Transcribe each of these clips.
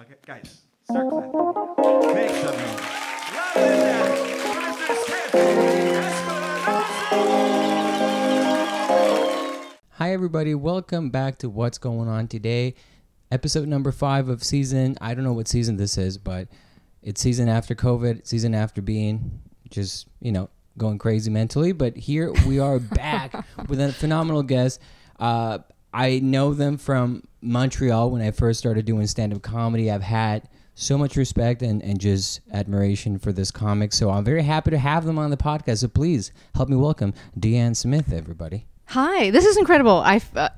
Okay, guys, start clapping. Make some noise. Louder than that. Producer Skip. Hi everybody, welcome back to What's Going On Today. Episode number 5 of season, I don't know what season this is, but it's season after COVID, season after being just, going crazy mentally. But here we are back with a phenomenal guest. I know them from Montreal when I first started doing stand-up comedy. I've had so much respect and just admiration for this comic. So I'm very happy to have them on the podcast. So please help me welcome DeAnne Smith, everybody. Hi, this is incredible.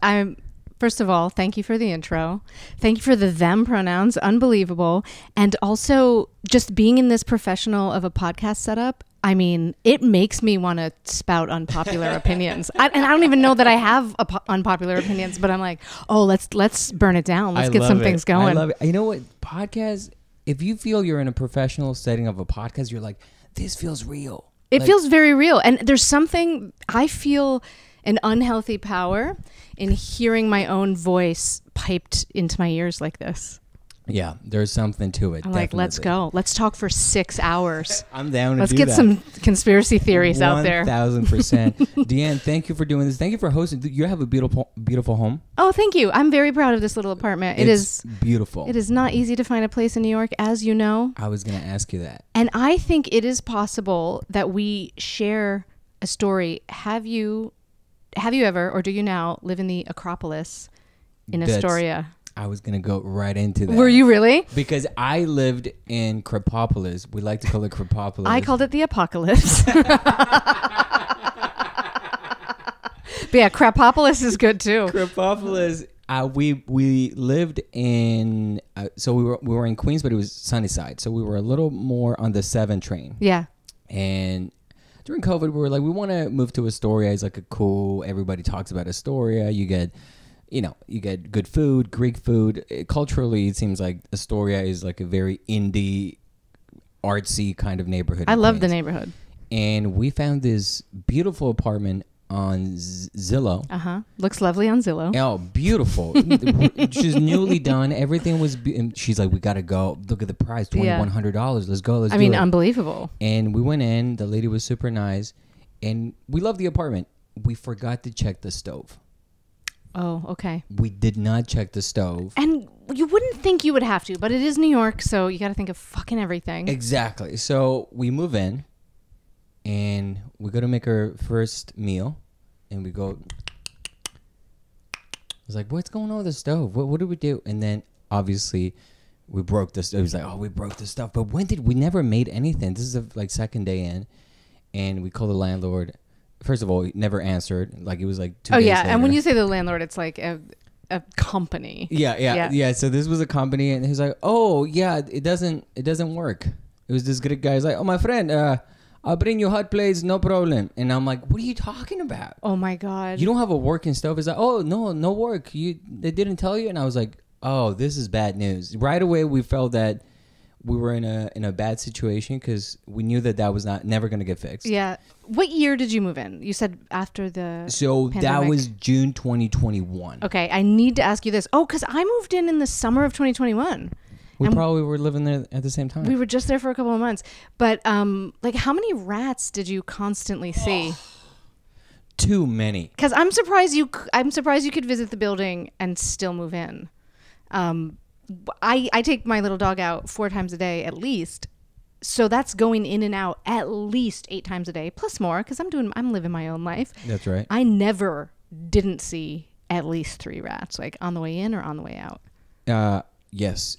I'm first of all, thank you for the intro. Thank you for the them pronouns. Unbelievable. And also just being in this professional of a podcast setup. I mean, it makes me want to spout unpopular opinions. And I don't even know that I have unpopular opinions, but I'm like, oh, let's burn it down. Let's get some things going. I love it. You know what? Podcasts, if you feel you're in a professional setting of a podcast, you're like, this feels real. It feels very real. And there's something, I feel an unhealthy power in hearing my own voice piped into my ears like this. Yeah, there's something to it. I'm like, let's go. Let's talk for 6 hours. I'm down to Let's do get that. some conspiracy theories out there. 1,000%. DeAnne, thank you for doing this. Thank you for hosting. You have a beautiful, beautiful home. Oh, thank you. I'm very proud of this little apartment. It's beautiful. It is not easy to find a place in New York, as you know. I was going to ask you that. And I think it is possible that we share a story. Have you ever, or do you now, live in the Acropolis in Astoria? I was going to go right into that. Were you really? Because I lived in Crepopolis. We like to call it Crepopolis. I called it the Apocalypse. But yeah, Crepopolis is good too. Crepopolis. We lived in, so we were in Queens, but it was Sunnyside. So we were a little more on the 7 train. Yeah. And during COVID, we were like, we want to move to Astoria. It's like a cool, everybody talks about Astoria. You get good food, Greek food. Culturally, it seems like Astoria is like a very indie, artsy kind of neighborhood. I love the neighborhood. And we found this beautiful apartment on Zillow. Looks lovely on Zillow. Oh, beautiful. She's newly done. Everything was, she's like, we got to go. Look at the price, $2,100. Let's go. I mean, unbelievable. And we went in. The lady was super nice. And we loved the apartment. We forgot to check the stove. Oh, okay. We did not check the stove. And you wouldn't think you would have to, but it is New York, so you got to think of fucking everything. Exactly. So we move in, and we go to make our first meal, and we go, I was like, what's going on with the stove? What do we do? And then, obviously, we broke the stove. It was like, oh, we broke the stuff. But we never made anything. This is the second day in, and we call the landlord. First of all, he never answered. Like, it was like 2 days later. And when you say the landlord, it's like a company. Yeah. So this was a company, and he's like, oh, yeah, it doesn't work. It was this good guy. He's like, oh, my friend, I'll bring you hot plates, no problem. And I'm like, what are you talking about? Oh, my God. You don't have a working stove? He's like, oh, no work. They didn't tell you? And I was like, oh, this is bad news. Right away, we felt that we were in a bad situation because we knew that was never going to get fixed. Yeah. What year did you move in? You said after the So pandemic. That was June 2021. Okay. I need to ask you this. Oh, because I moved in the summer of 2021. We probably were living there at the same time. We were just there for a couple of months. But like, how many rats did you constantly see? Too many. Because I'm surprised you could visit the building and still move in. I take my little dog out 4 times a day at least. So that's going in and out at least 8 times a day, plus more, because I'm living my own life. That's right. I never didn't see at least 3 rats, like on the way in or on the way out. Yes.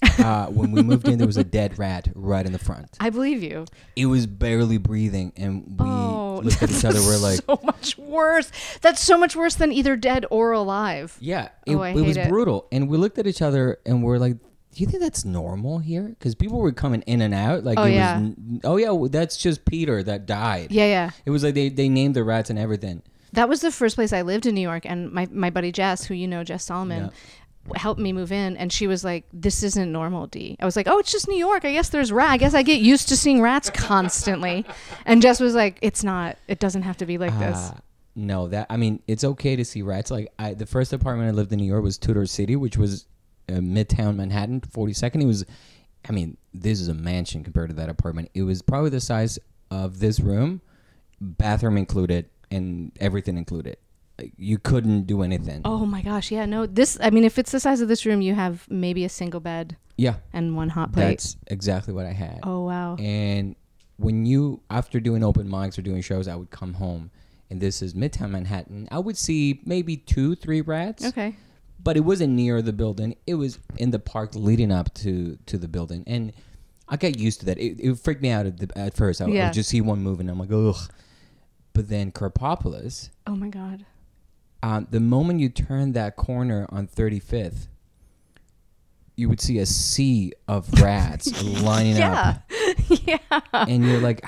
When we moved in, there was a dead rat right in the front. I believe you. It was barely breathing, and we looked at each other. We're like, so much worse. That's so much worse than either dead or alive. Yeah, it was brutal. And we looked at each other, and we're like, do you think that's normal here? Because people were coming in and out. Like, that's just Peter that died. Yeah. It was like they named the rats and everything. That was the first place I lived in New York, and my buddy Jess, who you know, Jess Solomon, helped me move in, and she was like, this isn't normal, D. I was like, oh, it's just New York. I guess there's rats. I guess I get used to seeing rats constantly. And Jess was like, it's not. It doesn't have to be like this. No, it's okay to see rats. Like, the first apartment I lived in New York was Tudor City, which was Midtown Manhattan, 42nd. It was, I mean, this is a mansion compared to that apartment. It was probably the size of this room, bathroom included, and everything included. You couldn't do anything. Oh my gosh, yeah, no. I mean, if it's the size of this room, you have maybe a single bed. Yeah. And one hot plate. That's exactly what I had. Oh, wow. And after doing open mics or doing shows, I would come home, and this is Midtown Manhattan. I would see maybe 2-3 rats. Okay. But it wasn't near the building. It was in the park leading up to the building. And I got used to that. It freaked me out at first. I would just see one move, and I'm like, ugh. But then Carpopolis. Oh, my God. The moment you turn that corner on 35th, you would see a sea of rats lining up. Yeah. And you're like,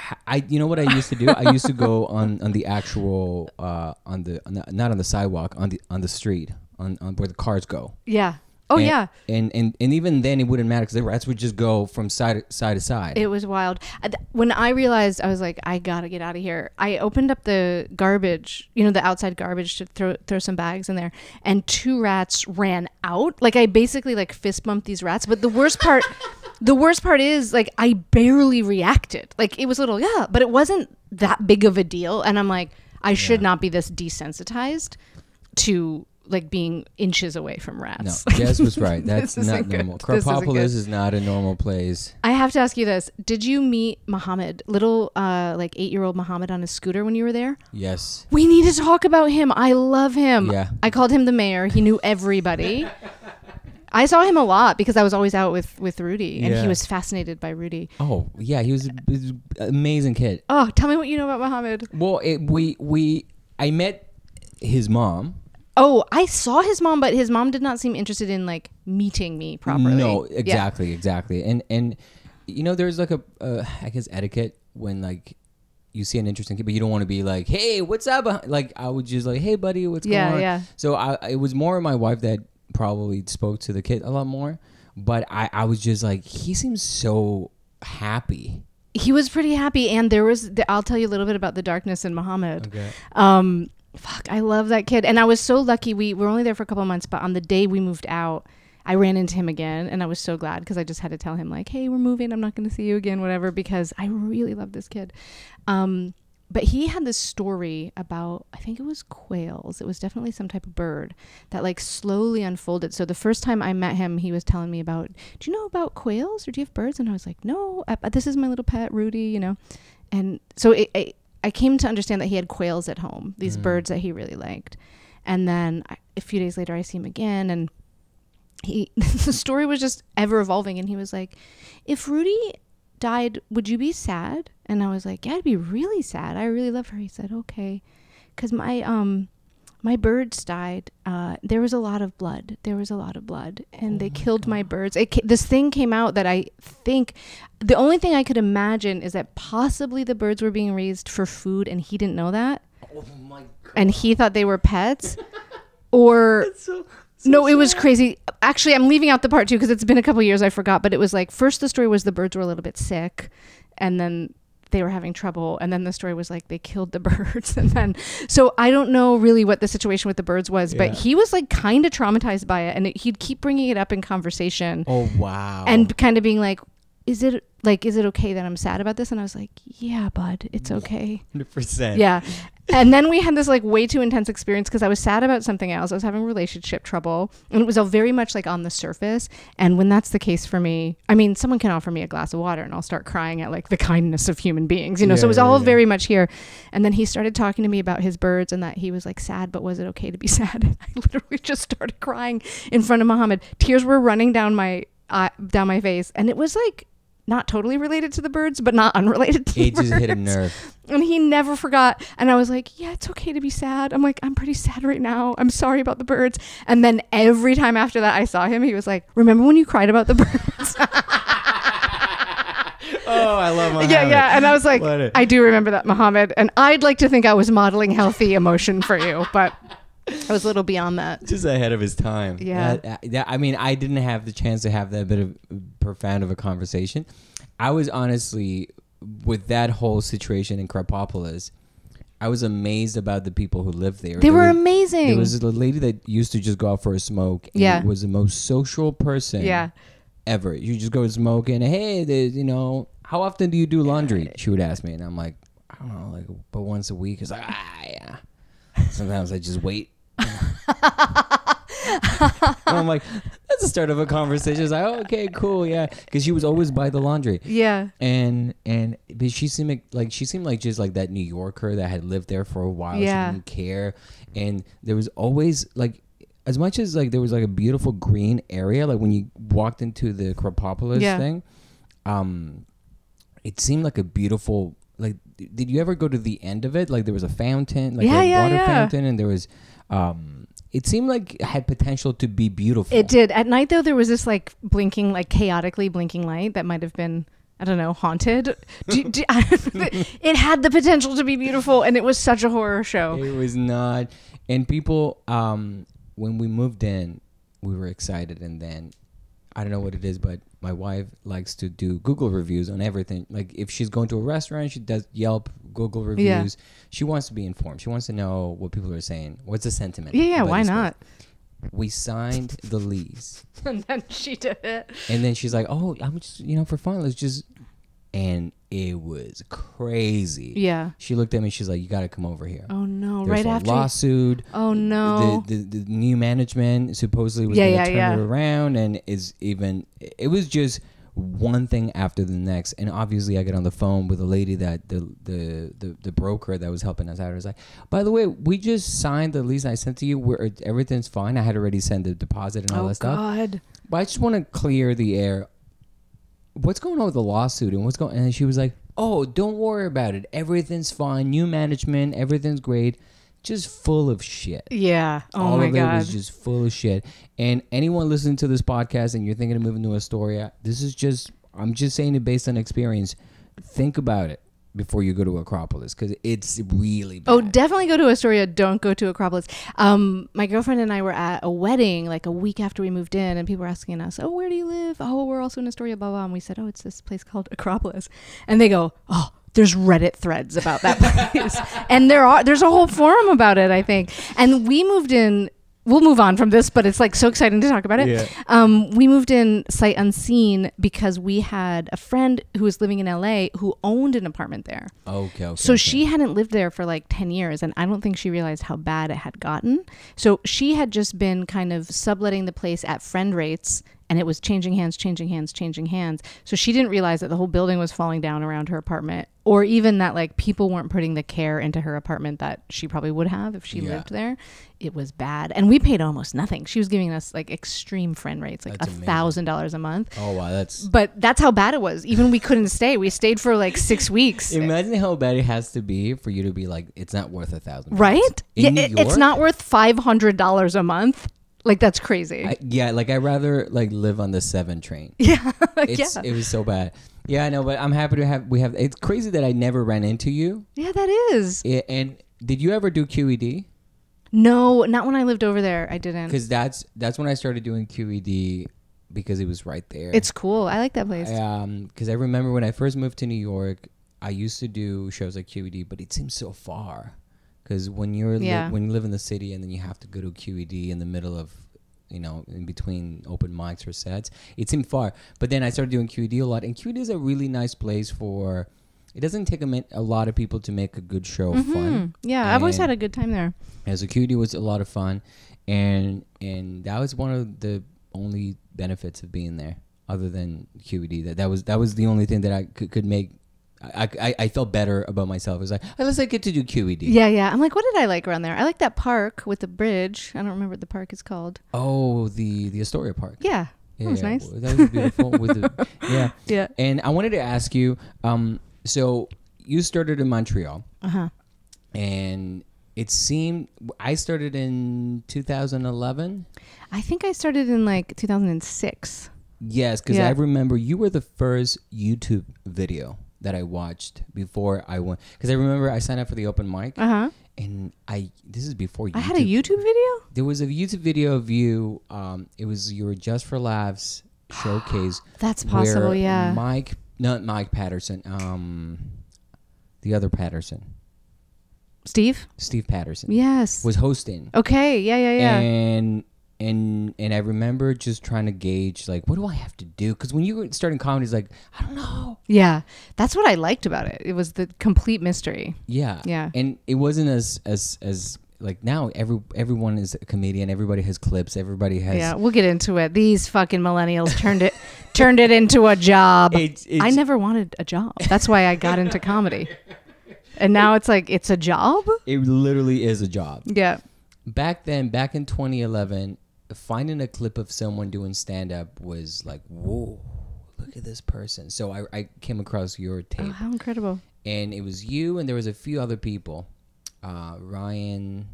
you know what I used to do? I used to go on the actual, not on the sidewalk, on the street, on where the cars go. Yeah. Oh, yeah. And even then it wouldn't matter because the rats would just go from side to side. It was wild. When I realized, I was like, I got to get out of here. I opened up the garbage, the outside garbage to throw some bags in there. And 2 rats ran out. Like I basically fist bumped these rats. But the worst part is I barely reacted. Like it was a little, but it wasn't that big of a deal. And I'm like, I should not be this desensitized to being inches away from rats. No, Jess was right. That's not normal. Carpopolis is not a normal place. I have to ask you this. Did you meet Muhammad, little 8-year-old Muhammad on his scooter when you were there? Yes. We need to talk about him. I love him. Yeah. I called him the mayor. He knew everybody. I saw him a lot because I was always out with Rudy, and he was fascinated by Rudy. Oh, yeah. He was an amazing kid. Oh, tell me what you know about Muhammad. Well, I met his mom. Oh, I saw his mom, but his mom did not seem interested in meeting me properly. No, exactly. And there's I guess etiquette when you see an interesting kid, but you don't want to be like, hey, what's up? I would just hey buddy, what's going on? Yeah. So it was more my wife that probably spoke to the kid a lot more, but I was just he seems so happy. He was pretty happy, and I'll tell you a little bit about the darkness in Muhammad. Okay. I love that kid. And I was so lucky. We were only there for a couple of months, but on the day we moved out, I ran into him again, and I was so glad because I just had to tell him hey, we're moving. I'm not going to see you again, whatever, because I really love this kid. But he had this story about, I think it was quails. It was definitely some type of bird that slowly unfolded. So the first time I met him, he was telling me about, do you know about quails or do you have birds? And I was like, no, this is my little pet, Rudy, And so I came to understand that he had quails at home, these birds that he really liked. And then a few days later, I see him again, and the story was just ever evolving. And he was like, if Rudy died, would you be sad? And I was like, yeah, I'd be really sad. I really love her. He said, okay. Because my birds died. There was a lot of blood. And they killed my birds. This thing came out that I think the only thing I could imagine is that possibly the birds were being raised for food, and he didn't know that. Oh my God. And he thought they were pets. Or no, it was crazy. Actually, I'm leaving out the part 2 because it's been a couple years. I forgot. But it was first the story was the birds were a little bit sick, and then they were having trouble, and then the story was they killed the birds, and then so I don't know really what the situation with the birds was, but he was kind of traumatized by it, and he'd keep bringing it up in conversation. Oh wow! And kind of being is it okay that I'm sad about this? And I was like, yeah, bud, it's okay. 100%. Yeah. And then we had this way too intense experience because I was sad about something else. I was having relationship trouble, and it was all very much on the surface. And when that's the case for me, I mean, someone can offer me a glass of water and I'll start crying at the kindness of human beings, so it was all very much here. And then he started talking to me about his birds and that he was sad, but was it okay to be sad? I literally just started crying in front of Muhammad. Tears were running down my face, and it was not totally related to the birds, but not unrelated to the birds. It just hit a nerve. And he never forgot. And I was like, yeah, it's okay to be sad. I'm I'm pretty sad right now. I'm sorry about the birds. And then every time after that I saw him, he was like, remember when you cried about the birds? Oh, I love Muhammad. Yeah. And I was like, I do remember that, Muhammad. And I'd like to think I was modeling healthy emotion for you, but I was a little beyond that. Just ahead of his time. Yeah. I mean, I didn't have the chance to have that bit of profound of a conversation. I was honestly, with that whole situation in Carpopolis, I was amazed about the people who lived there. They were amazing. There was a lady that used to just go out for a smoke. And Yeah. was the most social person. Yeah. Ever. You just go smoke and hey, you know, how often do you do laundry? She would ask me, and I'm like, I don't know, like, but once a week. It's like, yeah. Sometimes I just wait. And I'm like, that's the start of a conversation. It's like, oh, okay, cool, yeah, because she was always by the laundry. Yeah. But she seemed like just like that New Yorker that had lived there for a while. Yeah. She didn't care, and there was always like, as much as like there was like a beautiful green area, like when you walked into the Acropolis thing, it seemed like a beautiful. Like, did you ever go to the end of it? Like there was a fountain, like a water fountain, and there was. It seemed like it had potential to be beautiful. It did. At night, though, there was this like blinking, like chaotically blinking light that might have been, I don't know, haunted. It had the potential to be beautiful, and it was such a horror show. It was not. And people, when we moved in, we were excited, and then I don't know what it is, but my wife likes to do Google reviews on everything. Like if she's going to a restaurant, she does Yelp, Google reviews. Yeah. She wants to be informed. She wants to know what people are saying. What's the sentiment? Yeah, why not? We signed the lease. And then she did it. And then she's like, oh, I'm just, for fun, let's just... And it was crazy. Yeah. She looked at me. She's like, "You got to come over here." Oh no! There's right after lawsuit. Oh no! The new management supposedly was going to turn it around, and it was just one thing after the next. And obviously, I get on the phone with a lady that the broker that was helping us out. I was like, "By the way, we just signed the lease I sent to you. Where everything's fine. I had already sent the deposit and all that stuff. God. But I just want to clear the air. What's going on with the lawsuit and what's going?" And she was like, "Oh, don't worry about it. Everything's fine. New management. Everything's great. Just full of shit." Yeah. Oh all my of God. It was just full of shit. And anyone listening to this podcast and you're thinking of moving to Astoria, I'm just saying it based on experience. Think about it before you go to Acropolis, because it's really bad. Oh, definitely go to Astoria. Don't go to Acropolis. My girlfriend and I were at a wedding like a week after we moved in, and people were asking us, "Oh, where do you live?" "Oh, we're also in Astoria, blah, blah." And we said, "Oh, it's this place called Acropolis." And they go, "Oh, there's Reddit threads about that place." And there's a whole forum about it, I think. And we moved in. We'll move on from this, but it's like so exciting to talk about it. Yeah. We moved in sight unseen because we had a friend who was living in LA who owned an apartment there. Okay. So she hadn't lived there for like 10 years, and I don't think she realized how bad it had gotten. So she had just been kind of subletting the place at friend rates, and it was changing hands. So she didn't realize that the whole building was falling down around her apartment, or even that like people weren't putting the care into her apartment that she probably would have if she lived there. It was bad. And we paid almost nothing. She was giving us like extreme friend rates, like $1,000 a month. Oh, wow. But that's how bad it was. Even we couldn't stay. We stayed for like 6 weeks. Imagine how bad it has to be for you to be like, it's not worth $1,000. Right? In New York? It's not worth $500 a month. Like, that's crazy. I'd rather like live on the 7 train. Yeah. It was so bad. Yeah, I know, but I'm happy to have, it's crazy that I never ran into you. Yeah, that is. And did you ever do QED? No, not when I lived over there. I didn't. Because that's when I started doing QED, because it was right there. It's cool. I like that place. Because I remember when I first moved to New York, I used to do shows like QED, but it seems so far. Because when you live in the city and then you have to go to QED in the middle of, in between open mics or sets, it seemed far. But then I started doing QED a lot, and QED is a really nice place for. It doesn't take a lot of people to make a good show fun. Yeah, I've always had a good time there. Yeah, so QED was a lot of fun, and that was one of the only benefits of being there, other than QED. That was the only thing that I could make. I felt better about myself. It was like, unless I get to do QED. Yeah. I'm like, what did I like around there? I like that park with the bridge. I don't remember what the park is called. Oh, the Astoria Park. Yeah. That was nice. That was beautiful. Yeah. And I wanted to ask you, so you started in Montreal. Uh-huh. And it seemed, I started in 2011. I think I started in like 2006. Yes, because I remember you were the first YouTube video that I watched before I went. Because I remember I signed up for the open mic. Uh-huh. And this is before YouTube. I had a YouTube video? There was a YouTube video of you. It was your Just for Laughs showcase. That's possible, yeah. Not Mike Patterson. The other Patterson. Steve Patterson. Yes. Was hosting. Okay. Yeah. And I remember just trying to gauge, like, what do I have to do? Because when you were starting comedy, it's like, I don't know. Yeah, that's what I liked about it. It was the complete mystery. Yeah. And it wasn't as like now everyone is a comedian. Everybody has clips. Everybody has. Yeah, we'll get into it. These fucking millennials turned it into a job. I never wanted a job. That's why I got into comedy. And now it's like, it's a job? It literally is a job. Yeah. Back then, back in 2011, finding a clip of someone doing stand-up was like, whoa, look at this person. So I came across your tape. Oh, how incredible. And it was you, and there was a few other people. Ryan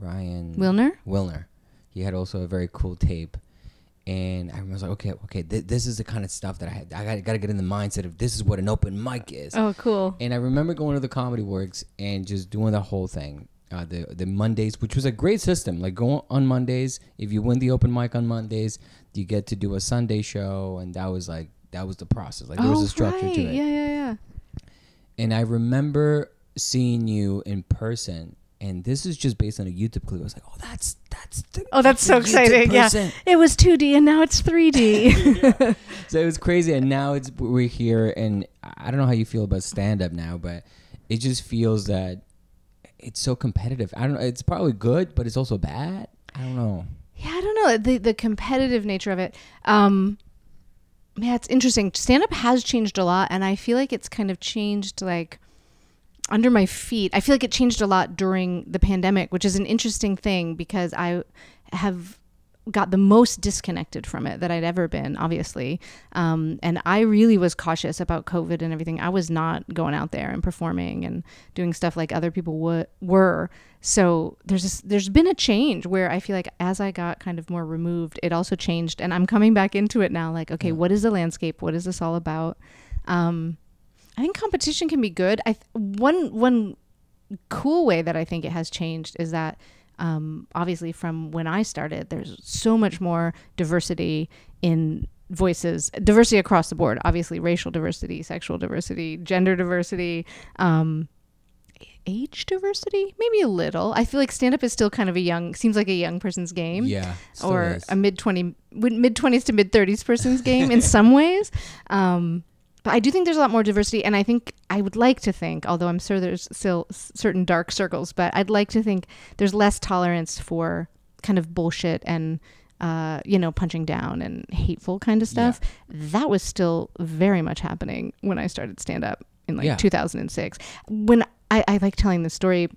Wilner. He had also a very cool tape. And I was like, okay, this is the kind of stuff that I got to get in the mindset of this is what an open mic is. Oh, cool. And I remember going to the Comedy Works and just doing the whole thing. The Mondays, which was a great system. Like, go on Mondays. If you win the open mic on Mondays, you get to do a Sunday show. And that was the process. Like, there was a structure to it. Yeah. And I remember seeing you in person. And this is just based on a YouTube clip. I was like, that's so exciting. Yeah. It was 2D and now it's 3D. So it was crazy. And now we're here. And I don't know how you feel about stand-up now, but it just feels that it's so competitive. I don't know. It's probably good, but it's also bad. I don't know. Yeah, I don't know. The competitive nature of it. Yeah, it's interesting. Stand-up has changed a lot. And I feel like it's kind of changed like under my feet. I feel like it changed a lot during the pandemic, which is an interesting thing because I have got the most disconnected from it that I'd ever been, obviously. And I really was cautious about COVID and everything. I was not going out there and performing and doing stuff like other people were. So there's been a change where I feel like as I got kind of more removed, it also changed. And I'm coming back into it now, like, okay, what is the landscape? What is this all about? I think competition can be good. One cool way that I think it has changed is that obviously from when I started, there's so much more diversity in voices, diversity across the board, obviously racial diversity, sexual diversity, gender diversity, age diversity, maybe a little. I feel like stand-up is still kind of seems like a young person's game. Yeah. Or a mid-20s to mid-30s person's game in some ways. But I do think there's a lot more diversity, and I would like to think, although I'm sure there's still certain dark circles, but I'd like to think there's less tolerance for kind of bullshit and, punching down and hateful kind of stuff. Yeah. That was still very much happening when I started stand-up in 2006. When I like telling this story,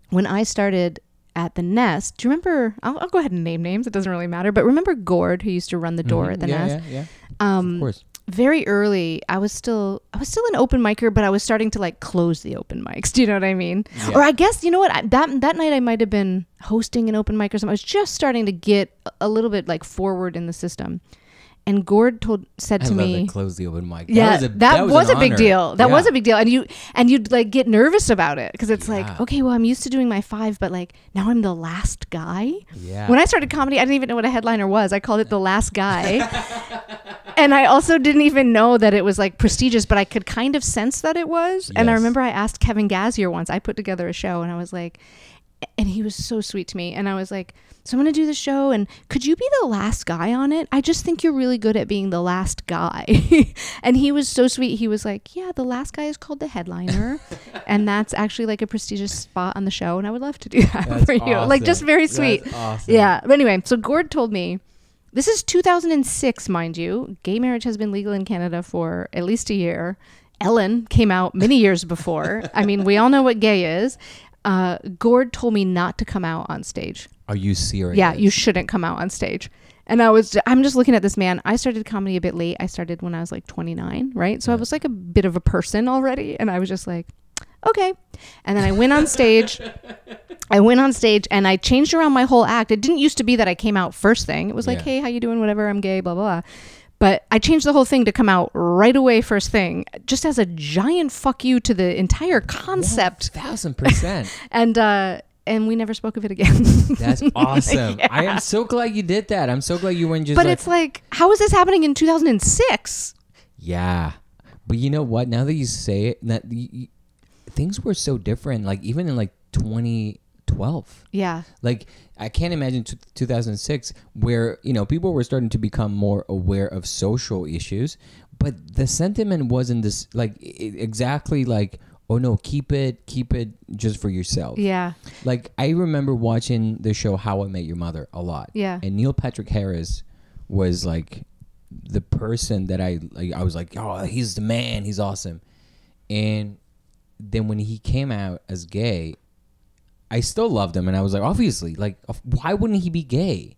when I started at the Nest, do you remember, I'll go ahead and name names, it doesn't really matter, but remember Gord, who used to run the door at the Nest? Yeah. Of course. Very early, I was still an open micer, but I was starting to like close the open mics. Do you know what I mean? Yeah. Or I guess, you know what? That night I might have been hosting an open mic or something. I was just starting to get a little bit like forward in the system. And Gord said to me, close the open mic. Yeah, that was a big deal. That was a big deal. And you'd like get nervous about it because it's like, okay, well, I'm used to doing my 5, but like now I'm the last guy. Yeah. When I started comedy, I didn't even know what a headliner was. I called it the last guy. And I also didn't even know that it was like prestigious, but I could kind of sense that it was. Yes. And I remember I asked Kevin Gazier once, I put together a show and I was like, and he was so sweet to me. And I was like, so I'm going to do the show and could you be the last guy on it? I just think you're really good at being the last guy. And he was so sweet. He was like, yeah, the last guy is called the headliner. And that's actually like a prestigious spot on the show. And I would love to do that for you. Like just very sweet. That's awesome. Yeah. But anyway, so Gord told me, this is 2006, mind you. Gay marriage has been legal in Canada for at least a year. Ellen came out many years before. I mean, we all know what gay is. Gord told me not to come out on stage. Are you serious? Yeah, you shouldn't come out on stage. And I'm just looking at this man. I started comedy a bit late. I started when I was like 29, right? So I was like a bit of a person already. And I was just like, okay. And then I went on stage. And I changed around my whole act. It didn't used to be that I came out first thing. It was like, hey, how you doing? Whatever, I'm gay, blah, blah, blah. But I changed the whole thing to come out right away first thing, just as a giant fuck you to the entire concept. 1,000%. And we never spoke of it again. That's awesome. Yeah. I am so glad you did that. I'm so glad you weren't just But it's like, how is this happening in 2006? Yeah. But you know what? Now that you say it, things were so different. Like even in like 2012. Yeah. Like, I can't imagine 2006 where, people were starting to become more aware of social issues, but the sentiment wasn't this, like, exactly like, oh no, keep it just for yourself. Yeah. Like, I remember watching the show How I Met Your Mother a lot. Yeah. And Neil Patrick Harris was like the person that I was like, oh, he's the man, he's awesome. And then when he came out as gay, I still loved him, and I was like, obviously, like, why wouldn't he be gay?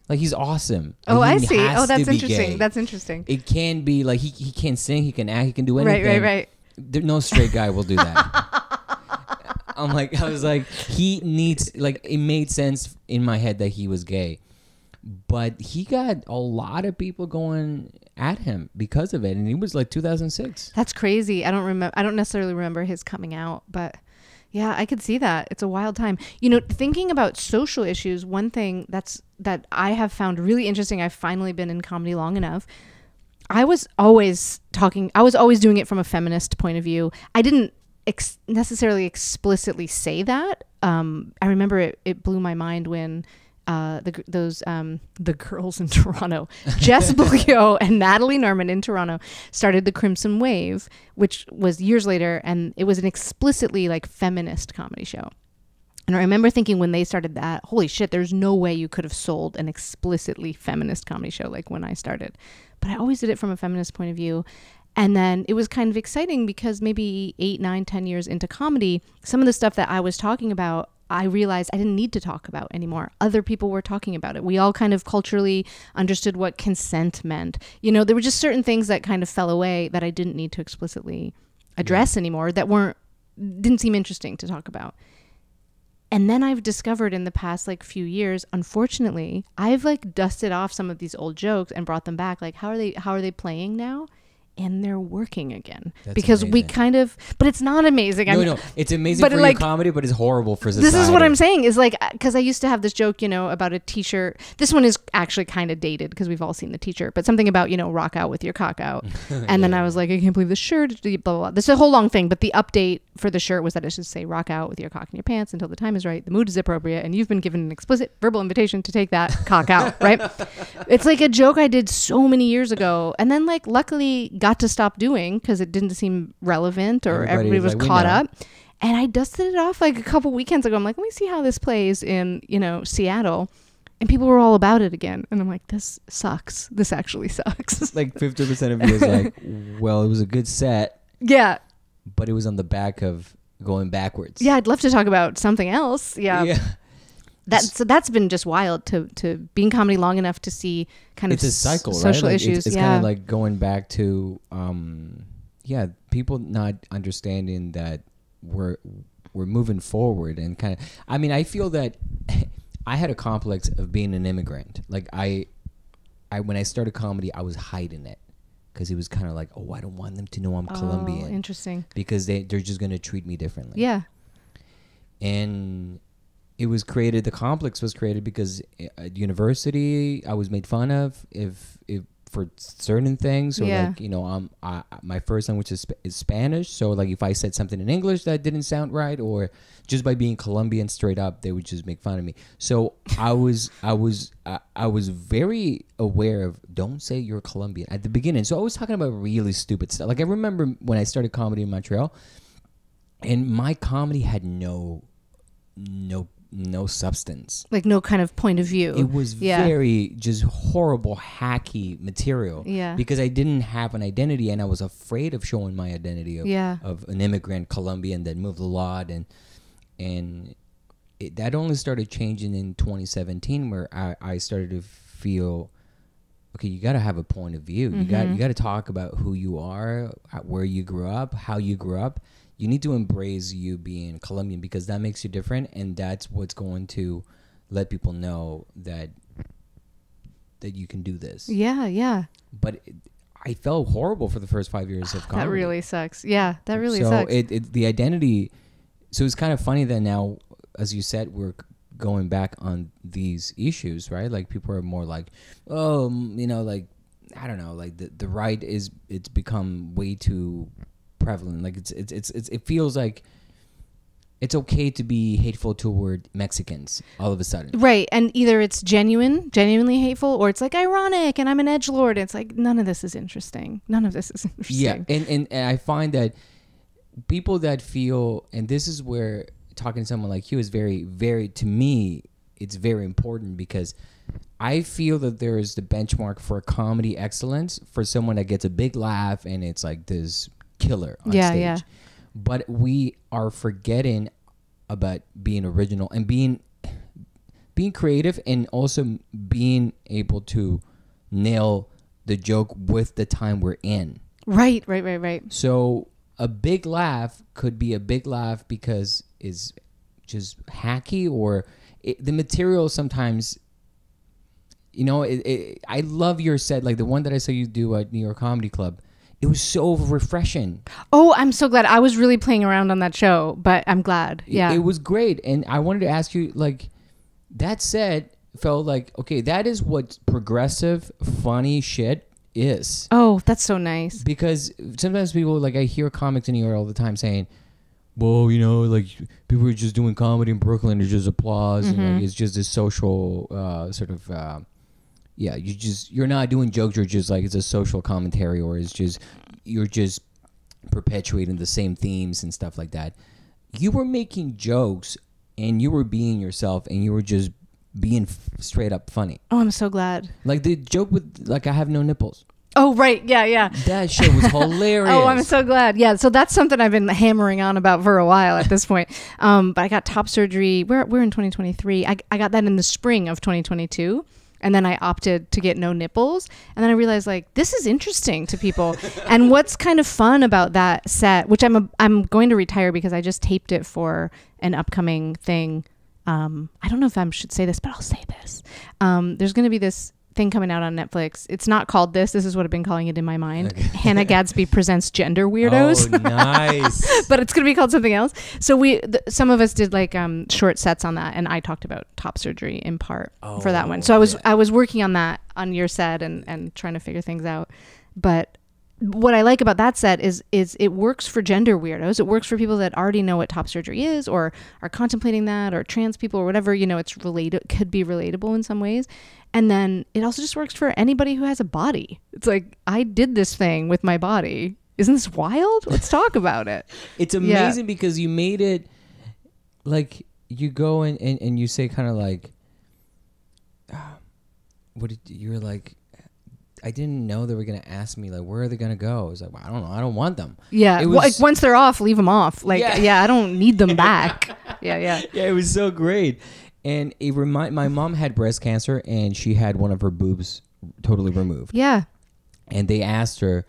Like, he's awesome. Oh, Like, I he see. has Oh, that's to be interesting. gay. That's interesting. It can be like he can sing, he can act, he can do anything. Right. No straight guy will do that. I was like, he needs, like, it made sense in my head that he was gay, but he got a lot of people going at him because of it, and it was like 2006. That's crazy. I don't necessarily remember his coming out, but yeah, I could see that. It's a wild time. Thinking about social issues, one thing that I have found really interesting, I've finally been in comedy long enough. I was always doing it from a feminist point of view. I didn't necessarily explicitly say that. I remember it blew my mind when the girls in Toronto, Jess Blio and Natalie Norman in Toronto, started the Crimson Wave, which was years later, and it was an explicitly like feminist comedy show. And I remember thinking when they started that, holy shit, there's no way you could have sold an explicitly feminist comedy show like when I started. But I always did it from a feminist point of view. And then it was kind of exciting because maybe 8, 9, 10 years into comedy, some of the stuff that I was talking about, I realized I didn't need to talk about anymore. Other people were talking about it. We all kind of culturally understood what consent meant. There were just certain things that kind of fell away that I didn't need to explicitly address anymore, that didn't seem interesting to talk about. And then I've discovered in the past few years, unfortunately, I've dusted off some of these old jokes and brought them back. How are they playing now? And they're working again. That's because amazing. We kind of, but it's not amazing. No, it's amazing for your comedy, but it's horrible for society. This is what I'm saying is because I used to have this joke, about a t-shirt. This one is actually kind of dated because we've all seen the t-shirt, but something about, rock out with your cock out. And then I was like, I can't believe the shirt, blah, blah, blah. This is a whole long thing, but the update for the shirt was that it should say rock out with your cock in your pants until the time is right, the mood is appropriate, and you've been given an explicit verbal invitation to take that cock out, right? It's like a joke I did so many years ago, and then luckily got to stop doing because it didn't seem relevant or everybody was caught up. And I dusted it off a couple weekends ago. I'm like, let me see how this plays in, Seattle. And people were all about it again. And I'm like, this sucks. This actually sucks. 50% of you is like, well, it was a good set. Yeah. But it was on the back of going backwards. Yeah, I'd love to talk about something else. Yeah. That's been just wild to be in comedy long enough to see kind of it's a cycle, social right? issues. It's kind of like going back to, people not understanding that we're moving forward and kind of. I mean, I feel that I had a complex of being an immigrant. Like I when I started comedy, I was hiding it. Because it was kind of like, oh, I don't want them to know I'm Colombian. Interesting. Because they're just going to treat me differently. Yeah. And it was created, the complex was created because at university, I was made fun of if for certain things. Or my first language is Spanish. So if I said something in English that didn't sound right, or just by being Colombian straight up, they would just make fun of me. So I was very aware of don't say you're Colombian at the beginning. So I was talking about really stupid stuff. I remember when I started comedy in Montreal, and my comedy had no substance. No kind of point of view. It was very just horrible, hacky material. Yeah. Because I didn't have an identity, and I was afraid of showing my identity of an immigrant Colombian that moved a lot, and that only started changing in 2017, where I started to feel, okay, you got to have a point of view. Mm-hmm. You got to talk about who you are, where you grew up, how you grew up. You need to embrace you being Colombian because that makes you different, and that's what's going to let people know that you can do this. Yeah. But I felt horrible for the first 5 years of comedy. That really sucks. Yeah, that really sucks. So the identity. So it's kind of funny that now, as you said, we're going back on these issues, right? People are more like, oh, I don't know, the right it's become way too prevalent. It feels like it's okay to be hateful toward Mexicans all of a sudden. Right. And either it's genuinely hateful, or it's like ironic and I'm an edgelord. It's like, none of this is interesting. Yeah. And I find that people that feel, and this is where talking to someone like you is very, very, to me, it's very important, because I feel that there is the benchmark for comedy excellence for someone that gets a big laugh and it's like this killer on stage. Yeah. But we are forgetting about being original and being creative, and also being able to nail the joke with the time we're in. Right. So a big laugh could be a big laugh because it's just hacky, or the material sometimes, I love your set, like the one that I saw you do at New York Comedy Club. It was so refreshing. Oh, I'm so glad. I was really playing around on that show, but I'm glad. Yeah. It was great. And I wanted to ask you, like, that set felt like, okay, that is what progressive, funny shit is. Oh, that's so nice. Because sometimes people, like, I hear comics in New York all the time saying, well, like, people are just doing comedy in Brooklyn, it's just applause, and like, it's just a social sort of... you're not doing jokes. You're just like, it's a social commentary, or you're just perpetuating the same themes and stuff like that. You were making jokes, and you were being yourself, and you were just being straight up funny. Oh, I'm so glad. Like the joke with, like, I have no nipples. Oh, right. Yeah. That shit was hilarious. Oh, I'm so glad. Yeah. So that's something I've been hammering on about for a while at this point. But I got top surgery. We're in 2023. I got that in the spring of 2022. And then I opted to get no nipples. And then I realized, like, this is interesting to people. And what's kind of fun about that set, which I'm going to retire because I just taped it for an upcoming thing. I don't know if I should say this, but I'll say this. There's going to be this thing coming out on Netflix. It's not called this. This is what I've been calling it in my mind. Okay. Hannah Gadsby Presents Gender Weirdos. Oh, nice. But it's going to be called something else. So some of us did like short sets on that, and I talked about top surgery in part for that one. So I was working on that on your set and trying to figure things out. But what I like about that set is it works for gender weirdos. It works for people that already know what top surgery is, or are contemplating that, or trans people, or whatever. It's could be relatable in some ways. And then it also just works for anybody who has a body. It's like, I did this thing with my body. Isn't this wild? Let's talk about it. It's amazing because you made it like, you go and you say kind of like, you're like, I didn't know they were going to ask me, like, where are they going to go? I was like, well, I don't know. I don't want them. Yeah. Like, once they're off, leave them off. Like, yeah, I don't need them back. Yeah. Yeah, it was so great. And my mom had breast cancer, and she had one of her boobs totally removed. Yeah. And they asked her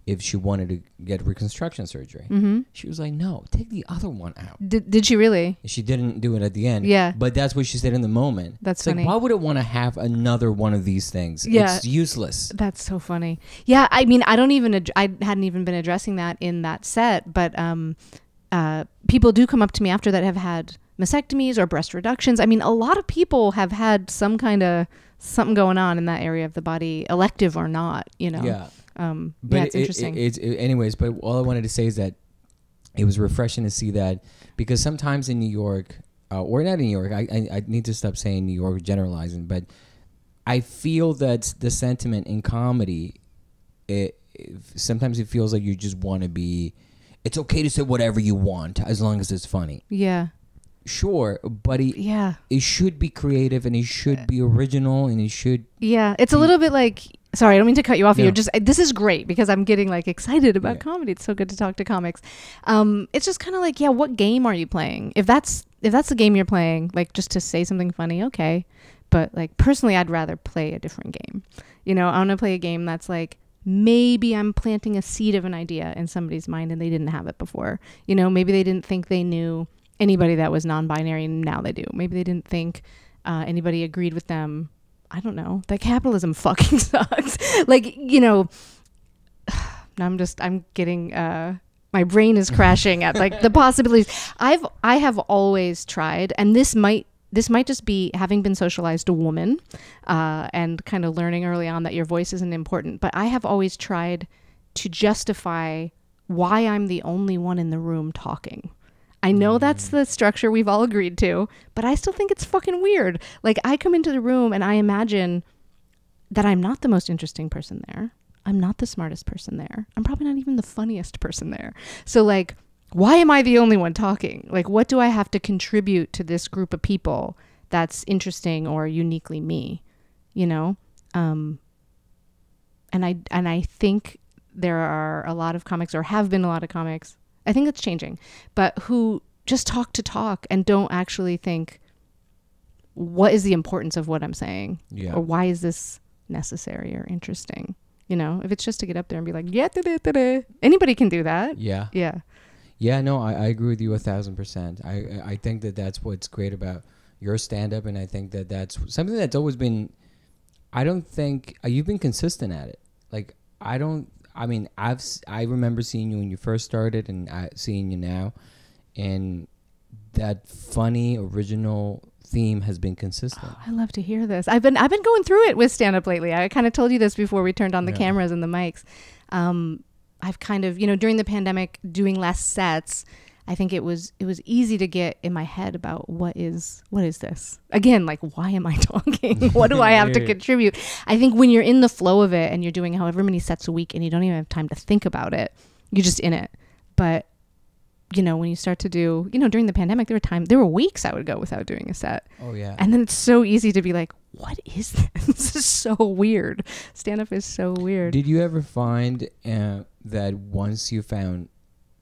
if she wanted to get reconstruction surgery. Mm-hmm. She was like, no, take the other one out. Did she really? She didn't do it at the end. Yeah. But that's what she said in the moment. That's it's funny. Like, why would it want to have another one of these things? Yeah. It's useless. That's so funny. Yeah. I mean, I hadn't even been addressing that in that set, but people do come up to me after that have had mastectomies or breast reductions. I mean, a lot of people have had some kind of something going on in that area of the body, elective or not, Yeah. But it's interesting. Anyways, but all I wanted to say is that it was refreshing to see that, because sometimes in New York, or not in New York, I need to stop saying New York, generalizing, but I feel that the sentiment in comedy, sometimes it feels like you just want to be, it's okay to say whatever you want as long as it's funny. Yeah. Sure, but it should be creative, and it should be original, and it should... Yeah, it's a little bit like... Sorry, I don't mean to cut you off. No. This is great because I'm getting like excited about comedy. It's so good to talk to comics. It's just kind of like, what game are you playing? If that's the game you're playing, like, just to say something funny, okay. But like, personally, I'd rather play a different game. I want to play a game that's like, maybe I'm planting a seed of an idea in somebody's mind and they didn't have it before. Maybe they didn't think they knew anybody that was non-binary, and now they do. Maybe they didn't think anybody agreed with them. I don't know. That capitalism fucking sucks. Like, I'm getting, my brain is crashing at like the possibilities. I have always tried, and this might just be having been socialized a woman, and kind of learning early on that your voice isn't important. But I have always tried to justify why I'm the only one in the room talking. I know that's the structure we've all agreed to, but I still think it's fucking weird. Like, I come into the room and I imagine that I'm not the most interesting person there. I'm not the smartest person there. I'm probably not even the funniest person there. So, like, why am I the only one talking? Like, what do I have to contribute to this group of people that's interesting or uniquely me? You know? And I think there are a lot of comics, or have been a lot of comics, I think it's changing, but who just talk to talk and don't actually think, what is the importance of what I'm saying? Yeah. Or why is this necessary or interesting? You know, if it's just to get up there and be like, yeah, da-da-da-da. Anybody can do that. Yeah. Yeah. Yeah, no, I agree with you 1,000%. I think that that's what's great about your stand-up, and I think that that's something that's always been, I don't think, you've been consistent at it. Like, I remember seeing you when you first started and seeing you now, and that funny, original theme has been consistent. Oh, I love to hear this. I've been going through it with stand-up lately. I kind of told you this before we turned on the cameras and the mics. I've kind of, during the pandemic, doing less sets, I think it was easy to get in my head about what is this? Again, like, why am I talking? What do I have to contribute? I think when you're in the flow of it and you're doing however many sets a week and you don't even have time to think about it, you're just in it. But when you start to do, during the pandemic, there were weeks I would go without doing a set. Oh, yeah. And then it's so easy to be like, what is this? This is so weird. Stand-up is so weird. Did you ever find that once you found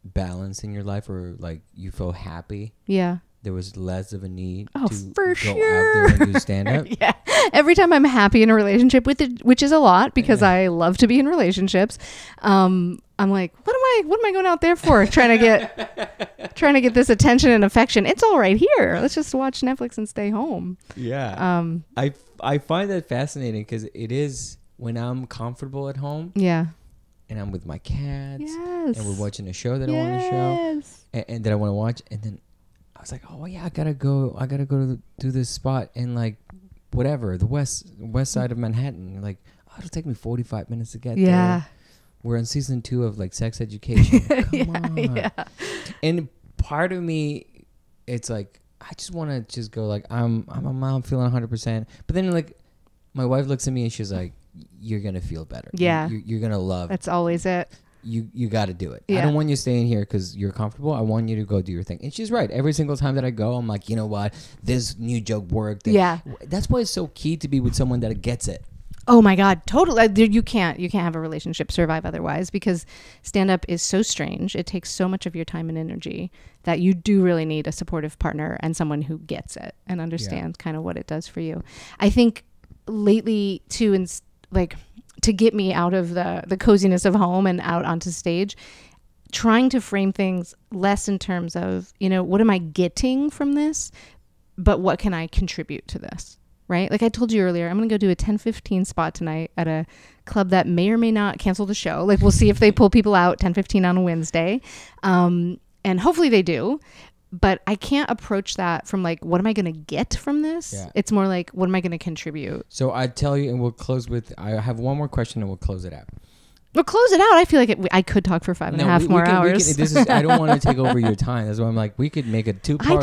balance in your life, or like you feel happy, there was less of a need to for go out there and do stand-up? Yeah. Every time I'm happy in a relationship with it, which is a lot because I love to be in relationships, I'm like, what am I going out there for? trying to get this attention and affection. It's all right here. Let's just watch Netflix and stay home. Yeah. I find that fascinating because it is when I'm comfortable at home. Yeah. And I'm with my cats. Yes. And we're watching a show that I want to show. And that I want to watch. And then I was like, oh yeah, I gotta go to this spot in like whatever, the west side of Manhattan. Like, it'll take me 45 minutes to get there. We're on season 2 of like Sex Education. Come on. Yeah. And part of me, it's like, I just want to just go like, I'm feeling 100%. But then like, my wife looks at me and she's like, you're going to feel better. Yeah. You're going to love. That's always it. You got to do it. Yeah. I don't want you staying here because you're comfortable. I want you to go do your thing. And she's right. Every single time that I go, I'm like, you know what? This new joke worked. And that's why it's so key to be with someone that gets it. Oh my God, totally. You can't have a relationship survive otherwise, because stand-up is so strange. It takes so much of your time and energy that you do really need a supportive partner and someone who gets it and understands kind of what it does for you. I think lately too, to get me out of the coziness of home and out onto stage, trying to frame things less in terms of, what am I getting from this, but what can I contribute to this? Right? Like I told you earlier, I'm going to go do a 10:15 spot tonight at a club that may or may not cancel the show. Like we'll see if they pull people out 10:15 on a Wednesday. And hopefully they do. But I can't approach that from like, what am I going to get from this? Yeah. It's more like, what am I going to contribute? So I tell you, and we'll close with, I have one more question and we'll close it out. We'll close it out. I feel like I could talk for 5.5 more hours. I don't want to take over your time. That's why I'm like, we could make a two-part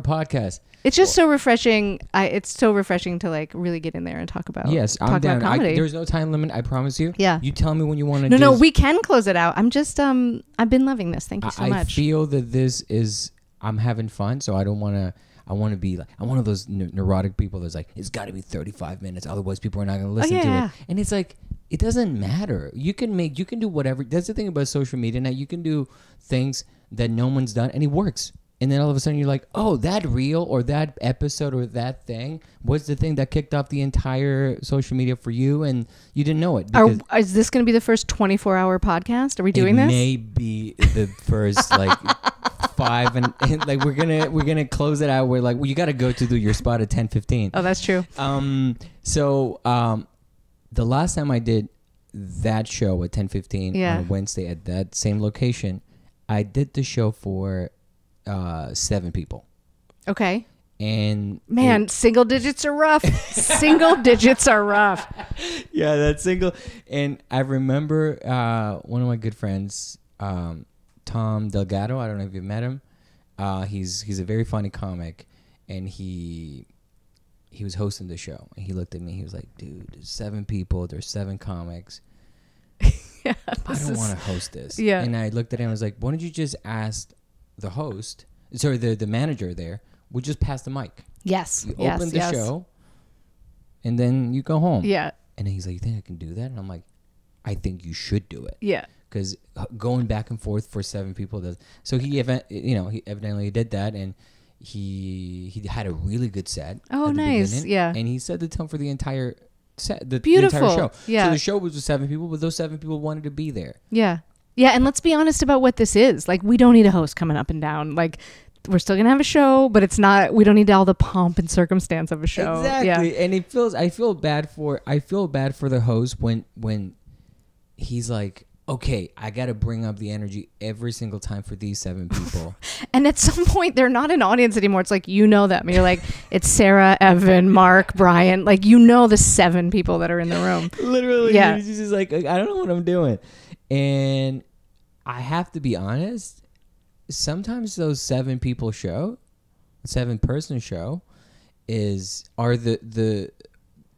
podcast. It's just so refreshing. It's so refreshing to like really get in there and talk about. Yes, I'm down. There's no time limit. I promise you. Yeah. You tell me when you want to. No, we can close it out. I'm just I've been loving this. Thank you so much. I feel that I'm having fun, so I don't want to. I want to be like, I'm one of those neurotic people that's like, it's got to be 35 minutes, otherwise people are not going to listen to it. And it's like, it doesn't matter. You can do whatever. That's the thing about social media now. You can do things that no one's done, and it works. And then all of a sudden you're like, oh, that reel or that episode or that thing was the thing that kicked off the entire social media for you, and you didn't know it. Is this going to be the first 24-hour podcast? Are we doing this? It may be the first like 5, and like we're gonna close it out. We're like, well, you got to go to do your spot at 10:15. Oh, that's true. So the last time I did that show at 10:15 on a Wednesday at that same location, I did the show for 7 people. Okay. And man, single digits are rough. Single digits are rough. Yeah, that's single. And I remember one of my good friends, Tom Delgado. I don't know if you've met him. He's a very funny comic, and he was hosting the show, and he looked at me. He was like, "Dude, there's 7 people. There's 7 comics. Yeah, I don't want to host this." Yeah. And I looked at him and was like, "Why don't you just ask the host, sorry, the manager there, would just pass the mic. Yes. You yes, open the yes. show, and then you go home." Yeah. And then he's like, "You think I can do that?" And I'm like, "I think you should do it." Yeah. Because going back and forth for 7 people does. So he evidently did that, and he had a really good set. Oh, at the nice. beginning, Yeah. and he set the tone for the entire set, the Beautiful. entire show. Yeah. So the show was with 7 people, but those 7 people wanted to be there. Yeah. Yeah. And let's be honest about what this is. Like, we don't need a host coming up and down. Like, we're still going to have a show, but it's not, we don't need all the pomp and circumstance of a show. Exactly. Yeah. And I feel bad for the host when he's like, "Okay, I got to bring up the energy every single time for these 7 people." And at some point, they're not an audience anymore. It's like, you know them. You're like, it's Sarah, Evan, Mark, Brian. Like, you know the 7 people that are in the room. Literally. Yeah. He's just like, I don't know what I'm doing. And I have to be honest, sometimes those 7-person show are the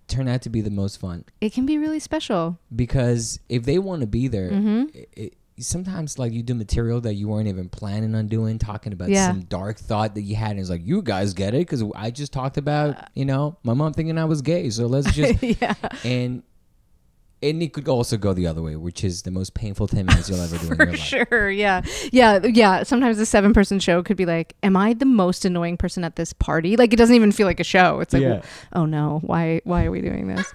turn out to be the most fun. It can be really special. Because if they want to be there, Mm-hmm. sometimes like you do material that you weren't even planning on doing, talking about Yeah. some dark thought that you had, and it's like, you guys get it because I just talked about my mom thinking I was gay, so let's just Yeah. and it could also go the other way, which is the most painful 10 minutes you'll ever do in your For life. sure. Yeah. Yeah. Yeah. Sometimes the 7-person show could be like, am I the most annoying person at this party? Like, it doesn't even feel like a show. It's like, Yeah. oh no, why are we doing this?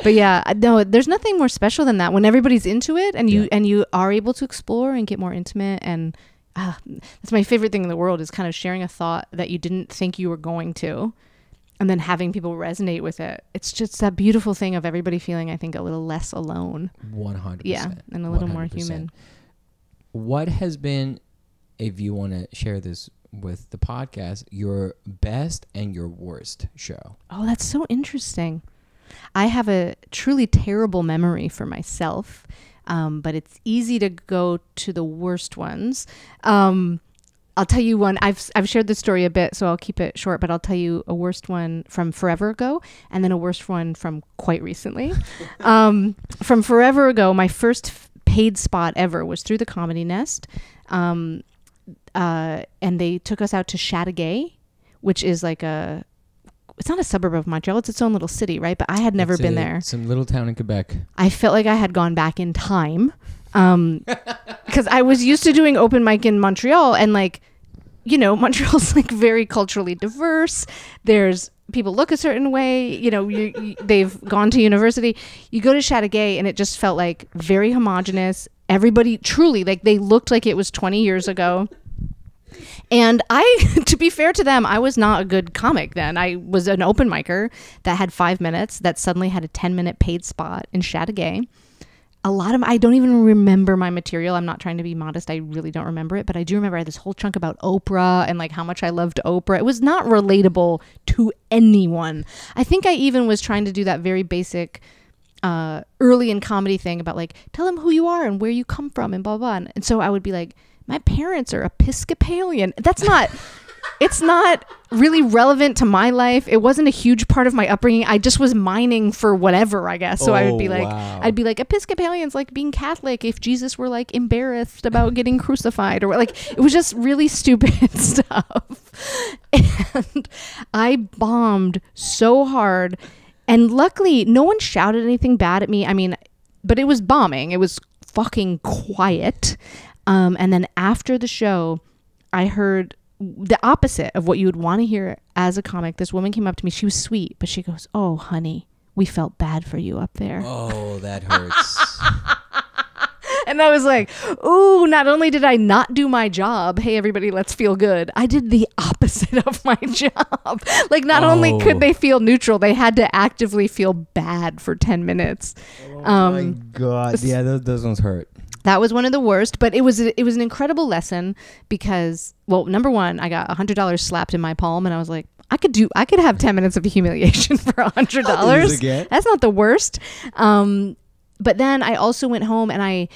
But yeah, no, there's nothing more special than that when everybody's into it and you are able to explore and get more intimate. And that's my favorite thing in the world, is kind of sharing a thought that you didn't think you were going to, and then having people resonate with it. It's just that beautiful thing of everybody feeling, I think, a little less alone. 100%. Yeah. And a little more 100%. human. What has been, if you want to share this with the podcast, your best and your worst show? Oh, that's so interesting. I have a truly terrible memory for myself, but it's easy to go to the worst ones. I'll tell you one. I've shared this story a bit, so I'll keep it short, but I'll tell you a worst one from forever ago, and then a worst one from quite recently. From forever ago, my first paid spot ever was through the Comedy Nest, and they took us out to Chateauguay, which is like it's not a suburb of Montreal. It's its own little city, right? But I had never been there. Some little town in Quebec. I felt like I had gone back in time. Because I was used to doing open mic in Montreal, and like, Montreal's like very culturally diverse. There's people look a certain way, they've gone to university. You go to Chateauguay and it just felt like very homogenous. Everybody truly, like, they looked like it was 20 years ago. And to be fair to them, I was not a good comic then. I was an open micer that had 5 minutes that suddenly had a 10-minute paid spot in Chateauguay. I don't even remember my material. I'm not trying to be modest. I really don't remember it, but I do remember I had this whole chunk about Oprah and like how much I loved Oprah. It was not relatable to anyone. I think I even was trying to do that very basic early in comedy thing about like, tell them who you are and where you come from and blah, blah, blah. And so I would be like, my parents are Episcopalian. It's not really relevant to my life. It wasn't a huge part of my upbringing. I just was mining for whatever, I guess. So I would be like, wow. I'd be like, Episcopalians like being Catholic if Jesus were like embarrassed about getting crucified, or like, it was just really stupid stuff. And I bombed so hard. And luckily, no one shouted anything bad at me. I mean, but it was bombing. It was fucking quiet. And then after the show, I heard the opposite of what you would want to hear as a comic. This woman came up to me. She was sweet, but she goes, "Oh, honey, we felt bad for you up there." Oh, that hurts. And I was like, ooh, not only did I not do my job, hey, everybody, let's feel good, I did the opposite of my job. Like, not only could they feel neutral, they had to actively feel bad for 10 minutes. Oh my God. Yeah, those ones hurt. That was one of the worst, but it was an incredible lesson because, well, number one, I got $100 slapped in my palm, and I was like, I could have 10 minutes of humiliation for $100. That's not the worst. But then I also went home and I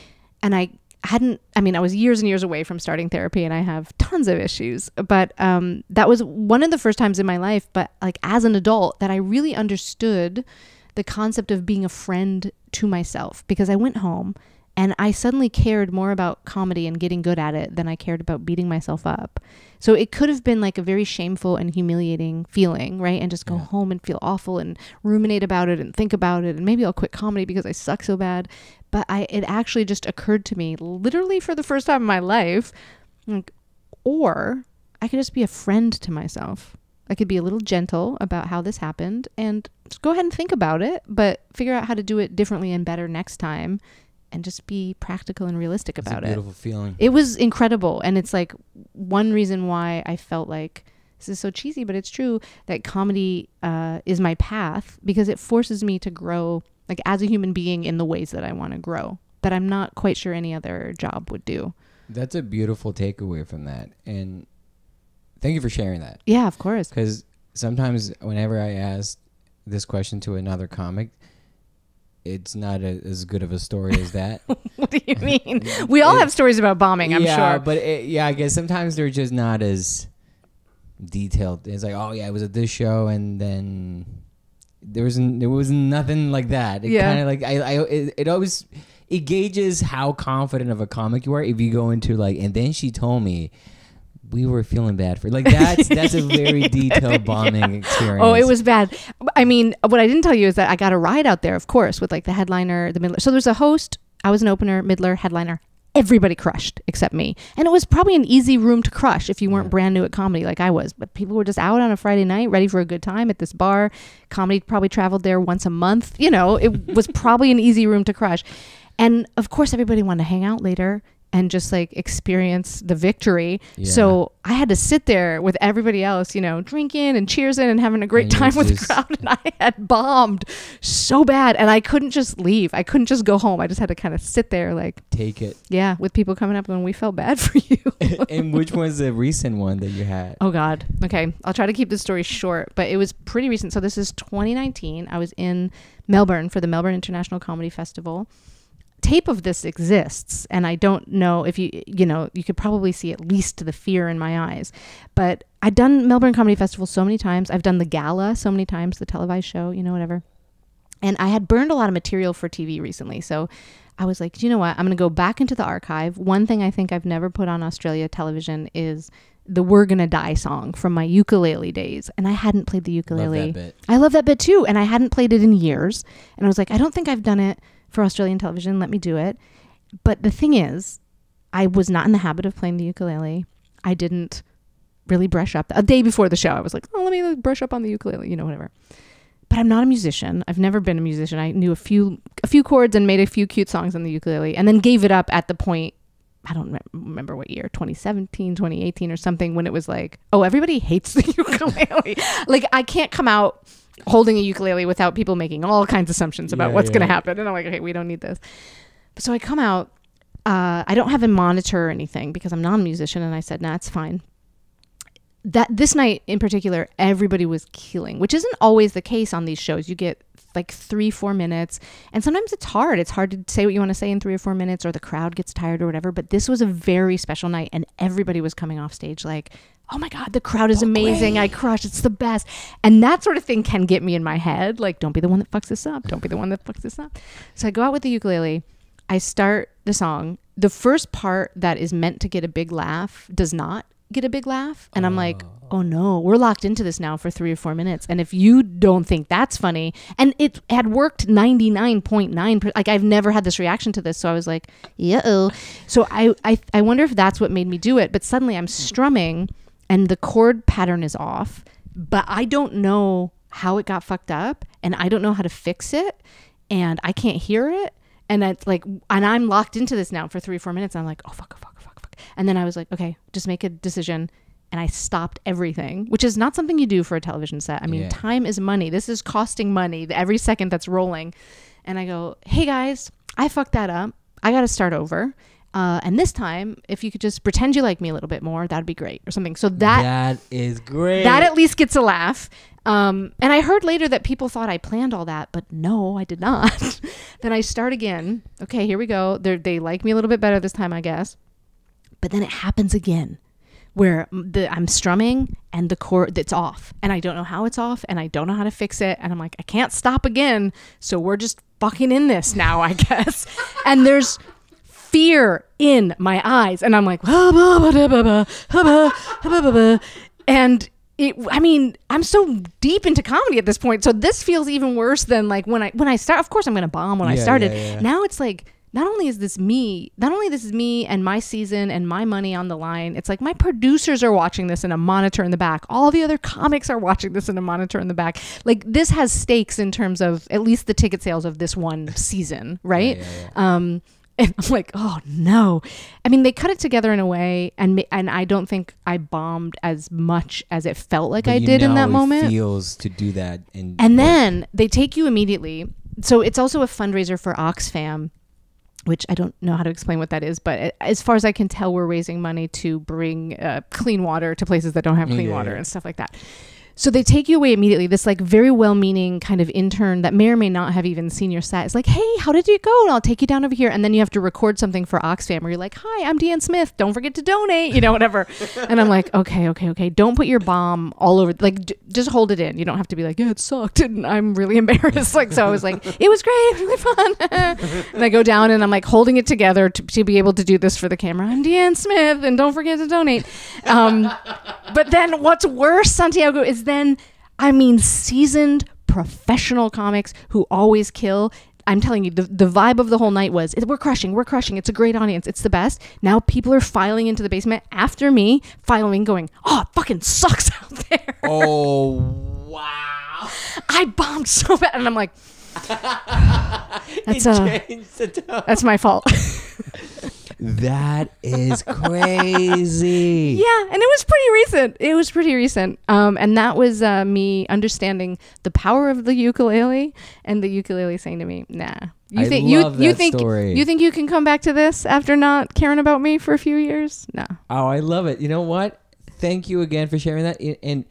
I was years and years away from starting therapy, and I have tons of issues, but that was one of the first times in my life, but like as an adult, that I really understood the concept of being a friend to myself, because I went home and I suddenly cared more about comedy and getting good at it than I cared about beating myself up. So it could have been like a very shameful and humiliating feeling, right? And just go home and feel awful and ruminate about it and think about it. And maybe I'll quit comedy because I suck so bad. But it actually just occurred to me literally for the first time in my life, like, or I could just be a friend to myself. I could be a little gentle about how this happened and just go ahead and think about it, but figure out how to do it differently and better next time. And just be practical and realistic about it. Beautiful feeling. It was incredible. And it's like one reason why I felt like, this is so cheesy, but it's true, that comedy is my path, because it forces me to grow like as a human being in the ways that I want to grow, that I'm not quite sure any other job would do. That's a beautiful takeaway from that. And thank you for sharing that. Yeah, of course. Because sometimes whenever I ask this question to another comic, it's not as good of a story as that. What do you mean? We all have stories about bombing, I'm sure. But I guess sometimes they're just not as detailed. It's like, oh yeah, I was at this show, and then there was nothing like that. It kind of like it always, it gauges how confident of a comic you are if you go into like, and then she told me we were feeling bad for, like, that's a very detailed bombing experience. Oh, it was bad. I mean, what I didn't tell you is that I got a ride out there, of course, with like the headliner, the middler. So there's a host, I was an opener, middler, headliner. Everybody crushed except me. And it was probably an easy room to crush if you weren't brand new at comedy like I was. But people were just out on a Friday night ready for a good time at this bar. Comedy probably traveled there once a month. You know, it was probably an easy room to crush. And of course, everybody wanted to hang out later and just like experience the victory. Yeah. So I had to sit there with everybody else, you know, drinking and cheersing and having a great time with the crowd. And I had bombed so bad, and I couldn't just leave. I couldn't just go home. I just had to kind of sit there, like, take it. Yeah, with people coming up and we felt bad for you. And which was the recent one that you had? Oh God. Okay. I'll try to keep this story short, but it was pretty recent. So this is 2019. I was in Melbourne for the Melbourne International Comedy Festival. Tape of this exists, and I don't know if you could probably see at least the fear in my eyes. But I'd done Melbourne Comedy Festival so many times. I've done the gala so many times, the televised show, you know, whatever. And I had burned a lot of material for TV recently. So I was like, you know what? I'm going to go back into the archive. One thing I think I've never put on Australia television is the We're Gonna Die song from my ukulele days. And I hadn't played the ukulele. Love that bit. I love that bit too. And I hadn't played it in years. And I was like, I don't think I've done it for Australian television. Let me do it. But the thing is, I was not in the habit of playing the ukulele. I didn't really brush up. A day before the show, I was like, oh, let me brush up on the ukulele, you know, whatever. But I'm not a musician. I've never been a musician. I knew a few chords and made a few cute songs on the ukulele, and then gave it up at the point, I don't remember what year, 2017, 2018 or something, when it was like, oh, everybody hates the ukulele. Like, I can't come out holding a ukulele without people making all kinds of assumptions about what's going to happen. And I'm like, okay, we don't need this. So I come out, I don't have a monitor or anything because I'm not a musician. And I said, nah, it's fine. This night in particular, everybody was killing, which isn't always the case on these shows. You get like 3-4 minutes, and sometimes it's hard to say what you want to say in 3 or 4 minutes, or the crowd gets tired or whatever. But this was a very special night, and everybody was coming off stage like, oh my God, the crowd is amazing. Great. I crushed. It's the best. And that sort of thing can get me in my head. Like, don't be the one that fucks this up. Don't be the one that fucks this up. So I go out with the ukulele. I start the song. The first part that is meant to get a big laugh does not get a big laugh. And I'm like, oh no, we're locked into this now for 3 or 4 minutes. And if you don't think that's funny, and it had worked 99.9%, like I've never had this reaction to this. So I was like, yeah. So I wonder if that's what made me do it. But suddenly I'm strumming and the chord pattern is off, but I don't know how it got fucked up, and I don't know how to fix it, and I can't hear it. And it's like, and I'm locked into this now for 3 or 4 minutes. And I'm like, oh, fuck. And then I was like, okay, just make a decision. And I stopped everything, which is not something you do for a television set. I mean, time is money. This is costing money every second that's rolling. And I go, hey guys, I fucked that up. I got to start over. And this time, if you could just pretend you like me a little bit more, that'd be great, or something. So that is great. That at least gets a laugh. And I heard later that people thought I planned all that, but no, I did not. Then I start again. Okay, here we go. They like me a little bit better this time, I guess. But then it happens again where I'm strumming and the chord, it's off. And I don't know how it's off and I don't know how to fix it. And I'm like, I can't stop again. So we're just fucking in this now, I guess. And there's fear in my eyes. And I'm like, and I'm so deep into comedy at this point. So this feels even worse than like when I start. Of course I'm going to bomb when I started. Yeah. Now it's like, not only is this me and my season and my money on the line, it's like my producers are watching this in a monitor in the back. All the other comics are watching this in a monitor in the back. Like this has stakes in terms of at least the ticket sales of this one season, right? And I'm like, oh no. I mean, they cut it together in a way, and I don't think I bombed as much as it felt like I did in that moment. It feels to do that, and then they take you immediately. So it's also a fundraiser for Oxfam, which I don't know how to explain what that is, but as far as I can tell, we're raising money to bring clean water to places that don't have clean water and stuff like that. So they take you away immediately. This like very well-meaning kind of intern that may or may not have even seen your set is like, hey, how did it go? And I'll take you down over here. And then you have to record something for Oxfam where you're like, hi, I'm DeAnne Smith. Don't forget to donate, whatever. And I'm like, okay. Don't put your bomb all over. Like, just hold it in. You don't have to be like, yeah, it sucked. And I'm really embarrassed. Like, so I was like, it was great, really fun. And I go down and I'm like holding it together to be able to do this for the camera. I'm DeAnne Smith and don't forget to donate. But then what's worse, Santiago, is then, seasoned professional comics who always kill. I'm telling you, the vibe of the whole night was, we're crushing. It's a great audience. It's the best. Now people are filing into the basement after me, going, oh, it fucking sucks out there. Oh, wow. I bombed so bad. And I'm like, that's my fault. That is crazy. Yeah, and it was pretty recent. And that was me understanding the power of the ukulele, and the ukulele saying to me, nah. You think you can come back to this after not caring about me for a few years? No. Oh, I love it. You know what? Thank you again for sharing that. And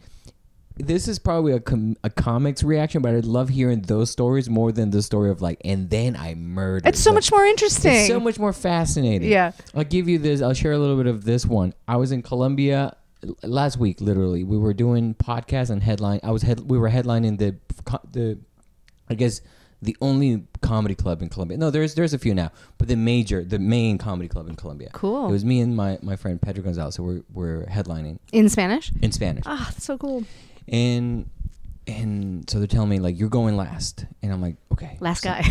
this is probably a comics reaction, but I love hearing those stories more than the story of like, and then I murdered. It's so much more interesting. It's so much more fascinating. Yeah. I'll give you this. I'll share a little bit of this one. I was in Colombia last week, literally. We were doing podcasts and headline. We were headlining the I guess the only comedy club in Colombia. No, there's a few now, but the main comedy club in Colombia. Cool. It was me and my friend Pedro Gonzalez. So we're headlining in Spanish. In Spanish. Ah, that's so cool. And so they're telling me like, you're going last, and I'm like, okay, last guy.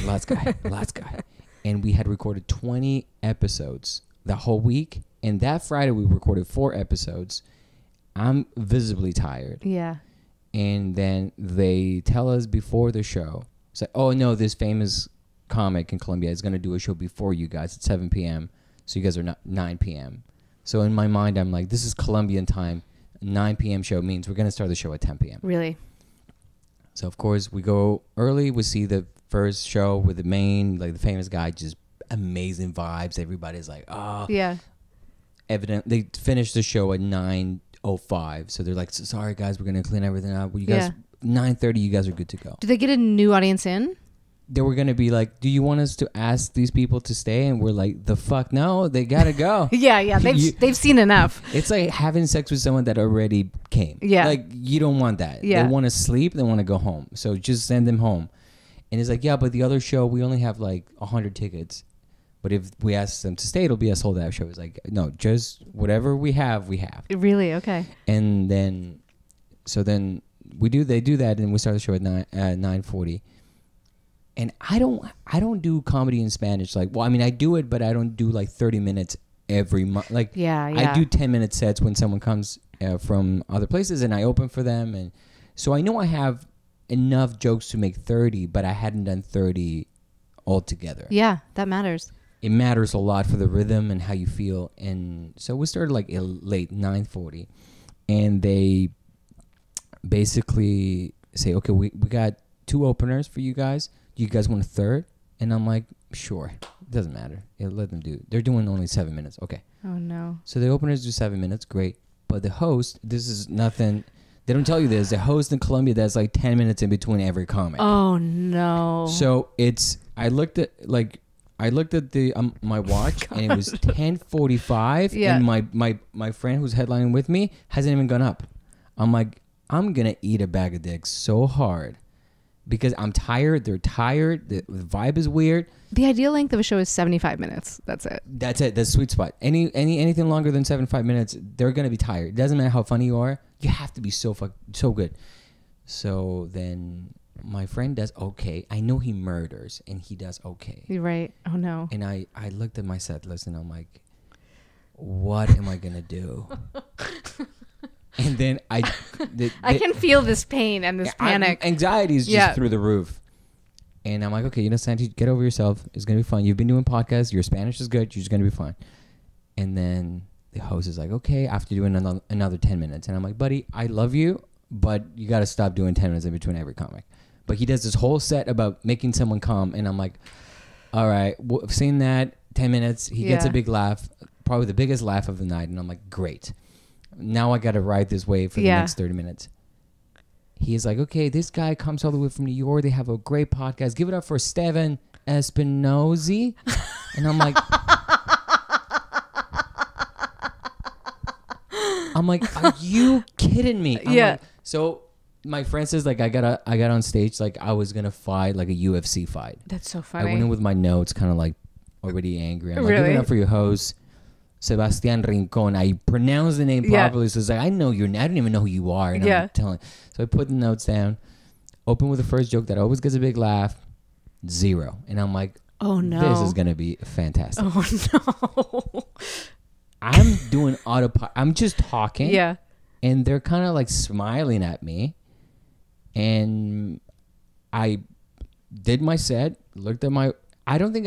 And we had recorded 20 episodes the whole week, and that Friday we recorded 4 episodes. I'm visibly tired. Yeah. And then they tell us before the show, it's like, oh no, this famous comic in Colombia is going to do a show before you guys at 7 p.m. So you guys are not 9 p.m. So in my mind, I'm like, this is Colombian time. 9 p.m. show means we're going to start the show at 10 p.m. Really? So, of course, we go early. We see the first show with the famous guy, just amazing vibes. Everybody's like, oh. Yeah. Evident. They finished the show at 9:05. So they're like, sorry, guys, we're going to clean everything up. You guys, 9:30, you guys are good to go. Did they get a new audience in? They were going to be like, do you want us to ask these people to stay? And we're like, the fuck no, they got to go. Yeah. They've seen enough. It's like having sex with someone that already came. Yeah. Like, you don't want that. Yeah. They want to sleep. They want to go home. So just send them home. And it's like, yeah, but the other show, we only have like 100 tickets. But if we ask them to stay, it'll be a sold out show. It's like, no, just whatever we have, we have. Really? Okay. And then, they do that, and we start the show at 9:40. And I don't do comedy in Spanish. Like, well, I mean, I do it, but I don't do like 30 minutes every month. Like, yeah. I do 10-minute sets when someone comes from other places, and I open for them. And so I know I have enough jokes to make 30, but I hadn't done 30 altogether. Yeah, that matters. It matters a lot for the rhythm and how you feel. And so we started like late, 9:40. And they basically say, okay, we got 2 openers for you guys. Do you guys want a third? And I'm like, sure. It doesn't matter. Yeah, let them do it. They're doing only 7 minutes. Okay. Oh, no. So the openers do 7 minutes. Great. But the host, this is nothing. They don't tell you this. The host in Colombia does like 10 minutes in between every comic. Oh, no. So it's I looked at the my watch and it was 10:45 Yeah. and my friend who's headlining with me hasn't even gone up. I'm like, I'm gonna eat a bag of dicks so hard because I'm tired. They're tired. The vibe is weird. The ideal length of a show is 75 minutes. That's it. That's it. That's the sweet spot. Anything longer than 75 minutes, they're gonna be tired. It doesn't matter how funny you are. You have to be so good. So then my friend does okay. I know he murders and he does okay. You're right. Oh no. And I looked at my set list and I'm like, what am I gonna do? And then I can feel this pain and this panic. Anxiety is just through the roof. And I'm like, okay, you know, Santi, get over yourself. It's gonna be fun. You've been doing podcasts. Your Spanish is good. You're just gonna be fine. And then the host is like, okay, after doing another 10 minutes. And I'm like, buddy, I love you, but you got to stop doing 10 minutes in between every comic. But he does this whole set about making someone come. And I'm like, all right, I've seen that 10 minutes. He gets a big laugh, probably the biggest laugh of the night. And I'm like, great. Now I got to ride this wave for the next 30 minutes. He is like, okay, this guy comes all the way from New York. They have a great podcast. Give it up for Steven Espinozi. And I'm like, are you kidding me? I'm like, so my friend says like I got on stage like I was gonna fight like a UFC fight. That's so funny. I went in with my notes, kind of like already angry. I'm like, give it up for your host, Sebastian Rincon. I pronounced the name properly, so it's like I know your name. I don't even know who you are. And I'm telling. So I put the notes down. Open with the first joke that always gets a big laugh. 0, and I'm like, oh no, this is gonna be fantastic. Oh no. I'm doing autopilot. I'm just talking. Yeah. And they're kind of like smiling at me. And I did my set, looked at I don't think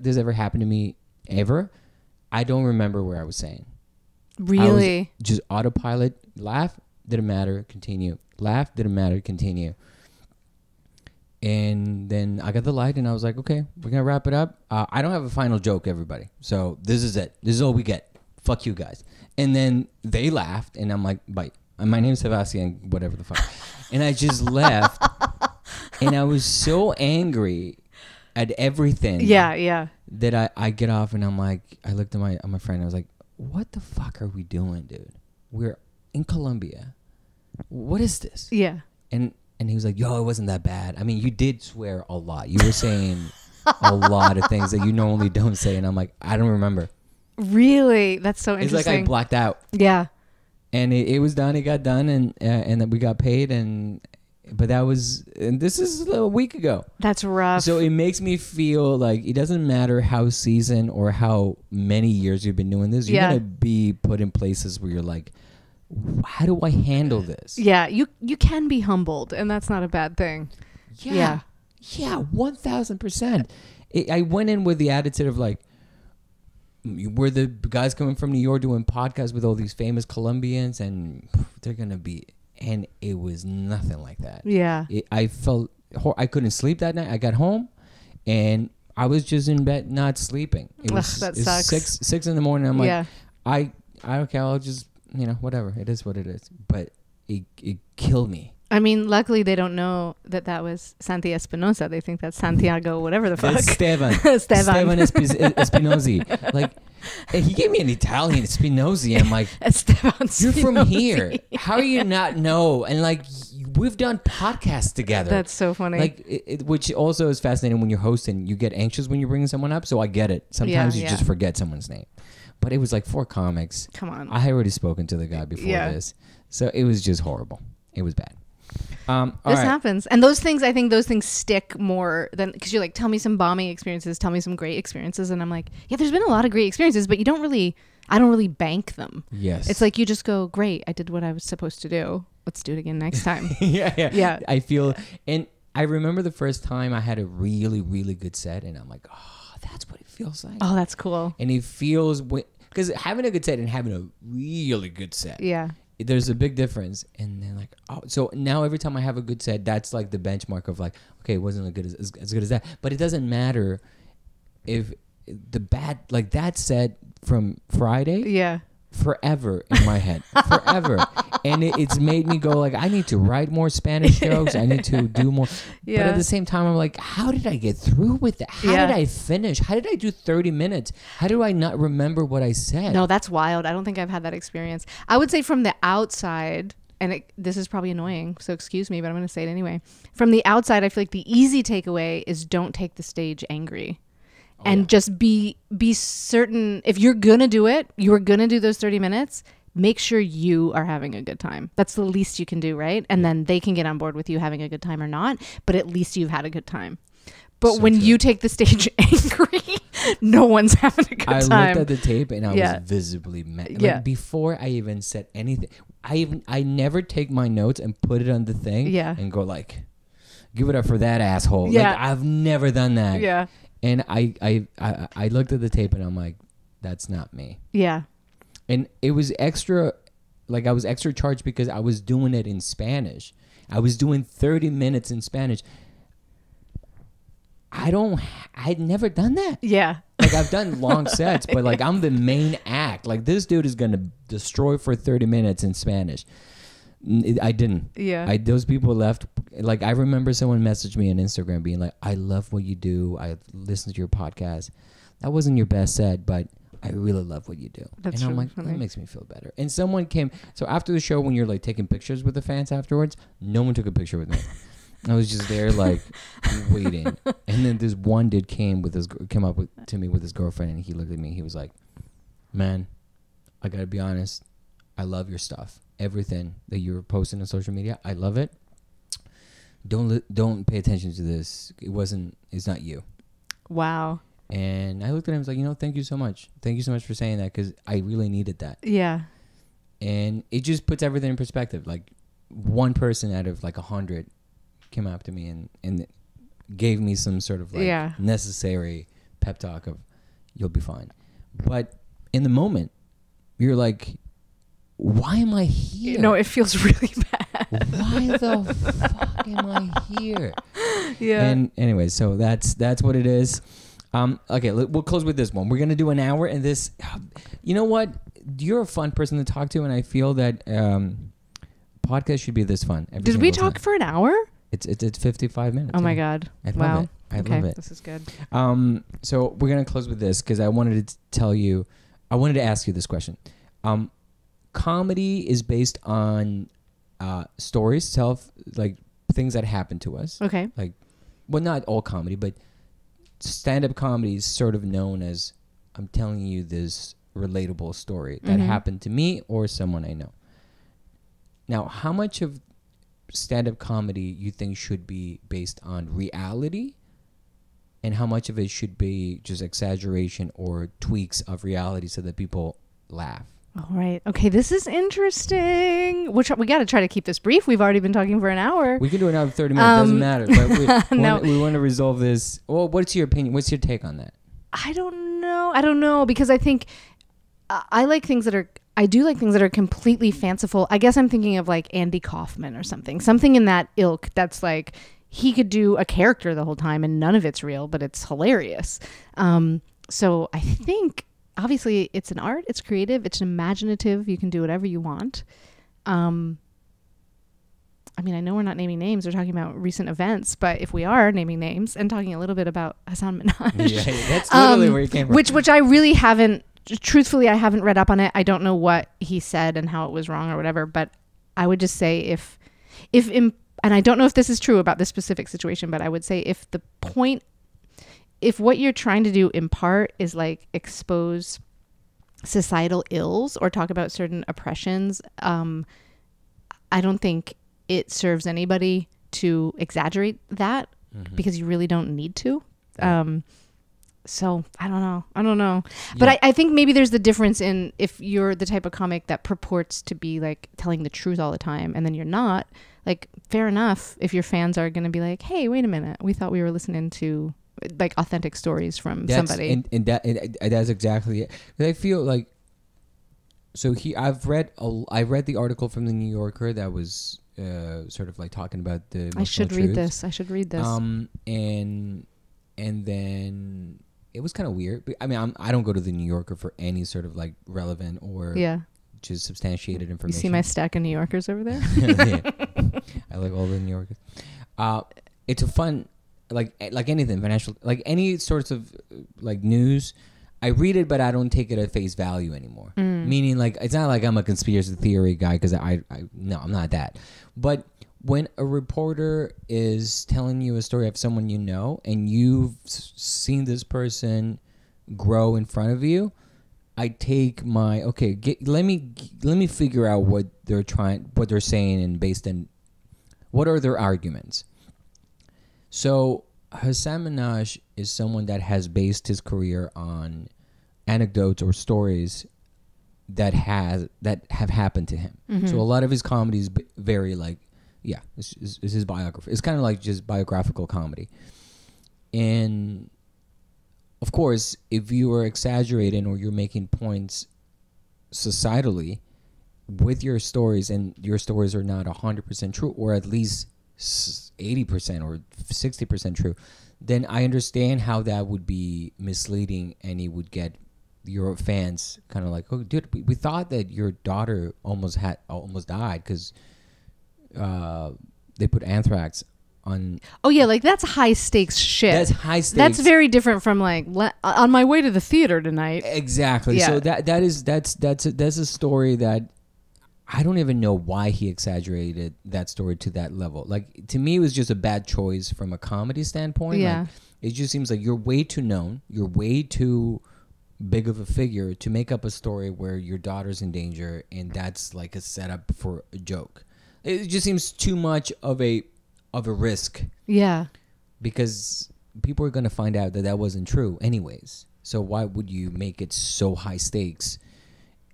this ever happened to me ever. I don't remember where I was saying. Really? I was just autopilot, laugh, didn't matter, continue. Laugh, didn't matter, continue. And then I got the light and I was like, okay, we're going to wrap it up. I don't have a final joke, everybody. So this is it. This is all we get. Fuck you guys. And then they laughed and I'm like, bye. And my name's Sebastian, whatever the fuck. And I just left. And I was so angry at everything. Yeah. That I get off and I'm like, I looked at my friend. I was like, what the fuck are we doing, dude? We're in Colombia. What is this? Yeah. And he was like, yo, it wasn't that bad. I mean, you did swear a lot. You were saying a lot of things that you normally don't say. And I'm like, I don't remember. Really? That's so interesting. It's like I blacked out. Yeah. And it was done. It got done. And then we got paid. But this is a week ago. That's rough. So it makes me feel like it doesn't matter how seasoned or how many years you've been doing this. You're going to be put in places where you're like, how do I handle this? Yeah, you can be humbled, and that's not a bad thing. Yeah, 1000%. I went in with the attitude of like, we're the guys coming from New York doing podcasts with all these famous Colombians, and they're gonna be, and it was nothing like that. Yeah, I felt I couldn't sleep that night. I got home, and I was just in bed not sleeping. It was that sucks. 6 in the morning. I'm like, I okay, I'll just. Whatever. It is what it is. But it killed me. I mean, luckily they don't know that was Santi Espinosa. They think that's Santiago, whatever the fuck. That's Steven Espinosi. Like, and he gave me an Italian Spinozi. I'm like, you're from here. How do you not know? And like, we've done podcasts together. That's so funny. Like, which also is fascinating when you're hosting. You get anxious when you're bringing someone up. So I get it. Sometimes you just forget someone's name. But it was like 4 comics. Come on. I had already spoken to the guy before this. So it was just horrible. It was bad. This happens. And those things, I think those things stick more than, because you're like, tell me some bombing experiences, tell me some great experiences. And I'm like, yeah, there's been a lot of great experiences, but I don't really bank them. Yes. It's like you just go, great, I did what I was supposed to do. Let's do it again next time. Yeah. I feel, and I remember the first time I had a really, really good set and I'm like, oh, that's what it feels like. Oh, that's cool. And it feels, because having a good set and having a really good set. Yeah. There's a big difference. And then like, oh, so now every time I have a good set, that's like the benchmark of like, okay, it wasn't as good as that. But it doesn't matter if the bad, like that set from Friday. Yeah. forever in my head, forever. And it's made me go like, I need to write more Spanish jokes. I need to do more. Yeah. But at the same time, I'm like, how did I get through with that? How did I finish? How did I do 30 minutes? How do I not remember what I said? No, that's wild. I don't think I've had that experience. I would say from the outside, and this is probably annoying, so excuse me, but I'm going to say it anyway. From the outside, I feel like the easy takeaway is don't take the stage angry. And just be certain, if you're going to do it, you are going to do those 30 minutes, make sure you are having a good time. That's the least you can do, right? And then they can get on board with you having a good time or not, but at least you've had a good time. But when you take the stage angry, no one's having a good time. I looked at the tape and I was visibly mad. Like before I even said anything, I never take my notes and put it on the thing and go like, give it up for that asshole. Like I've never done that. Yeah. And I looked at the tape and I'm like, that's not me. Yeah. And it was extra, like I was extra charged because I was doing it in Spanish. I was doing 30 minutes in Spanish. I'd never done that. Yeah. Like I've done long sets, but like I'm the main act. Like this dude is going to destroy for 30 minutes in Spanish. I didn't. Yeah. Those people left. Like I remember someone messaged me on Instagram being like, I love what you do. I listened to your podcast. That wasn't your best set, but I really love what you do. That's and I'm like, funny. That makes me feel better. And someone came. So after the show, when you're like taking pictures with the fans afterwards, no one took a picture with me. I was just there like waiting. And then this one dude came up to me with his girlfriend, and he looked at me. He was like, man, I got to be honest. I love your stuff. Everything that you're posting on social media, I love it. Don't pay attention to this. It's not you. Wow. And I looked at him and was like, thank you so much. Thank you so much for saying that, because I really needed that. Yeah. And it just puts everything in perspective. Like one person out of like 100 came up to me and gave me some sort of like necessary pep talk of you'll be fine. But in the moment, you're like, why am I here? No, it feels really bad. Why the fuck am I here? Yeah. And anyway, so that's what it is. Okay, we'll close with this one. We're gonna do an hour, and this. You know what? You're a fun person to talk to, and I feel that podcast should be this fun. Did we talk for an hour? It's 55 minutes. Oh my god! I love it. I love it. This is good. So we're gonna close with this because I wanted to ask you this question. Comedy is based on stories, like things that happen to us. Okay. Like, well, not all comedy, but stand-up comedy is sort of known as I'm telling you this relatable story that happened to me or someone I know. Now, how much of stand-up comedy you think should be based on reality, and how much of it should be just exaggeration or tweaks of reality so that people laugh? All right. Okay, this is interesting. We got to try to keep this brief. We've already been talking for an hour. We can do another 30 minutes. Doesn't matter. But we want to resolve this. Well, what's your opinion? What's your take on that? I don't know because I think I like things that are. I do like things that are completely fanciful. I guess I'm thinking of like Andy Kaufman or something in that ilk. That's like he could do a character the whole time and none of it's real, but it's hilarious. So I think. Obviously, it's an art. It's creative. It's imaginative. You can do whatever you want. I mean, I know we're not naming names. We're talking about recent events, but if we are naming names and talking a little bit about Hassan Minhaj, yeah, that's literally where you came from. Which I really haven't. Truthfully, I haven't read up on it. I don't know what he said and how it was wrong or whatever. But I would just say and I don't know if this is true about this specific situation, but I would say if what you're trying to do in part is like expose societal ills or talk about certain oppressions, I don't think it serves anybody to exaggerate that because you really don't need to. So I don't know. Yeah. But I think maybe there's the difference in if you're the type of comic that purports to be like telling the truth all the time and then you're not, like, fair enough if your fans are going to be like, hey, wait a minute, we thought we were listening to like authentic stories from somebody. And that's exactly it. I feel like, so I've read the article from the New Yorker that was sort of like talking about the I should read this. And then it was kind of weird. I mean, I don't go to the New Yorker for any sort of like relevant or just substantiated You information. see my stack of New Yorkers over there? Yeah. I like all the New Yorkers. It's a fun, like anything financial, like any sorts of like news. I read it, but I don't take it at face value anymore. Meaning, like, it's not like I'm a conspiracy theory guy because no, I'm not that. But when a reporter is telling you a story of someone you know and you've seen this person grow in front of you, I take my let me figure out what they're saying, and based on what are their arguments. So Hasan Minhaj is someone that has based his career on anecdotes or stories that have happened to him. So a lot of his comedy is very like, this is his biography. It's kind of like just biographical comedy. And of course, if you are exaggerating or you're making points societally with your stories, and your stories are not 100% true, or at least 80% or 60% true, then I understand how that would be misleading, and it would get your fans kind of like, oh, dude, we thought that your daughter almost died because they put anthrax on. Oh yeah, like that's high stakes shit. That's high stakes. That's very different from like on my way to the theater tonight. Exactly. Yeah. So that's a story that I don't even know why he exaggerated that story to that level. Like, to me, it was just a bad choice from a comedy standpoint. Yeah. Like, it just seems like you're way too known. You're way too big of a figure to make up a story where your daughter's in danger, and that's like a setup for a joke. It just seems too much of a risk. Yeah. Because people are going to find out that wasn't true anyways. So why would you make it so high stakes?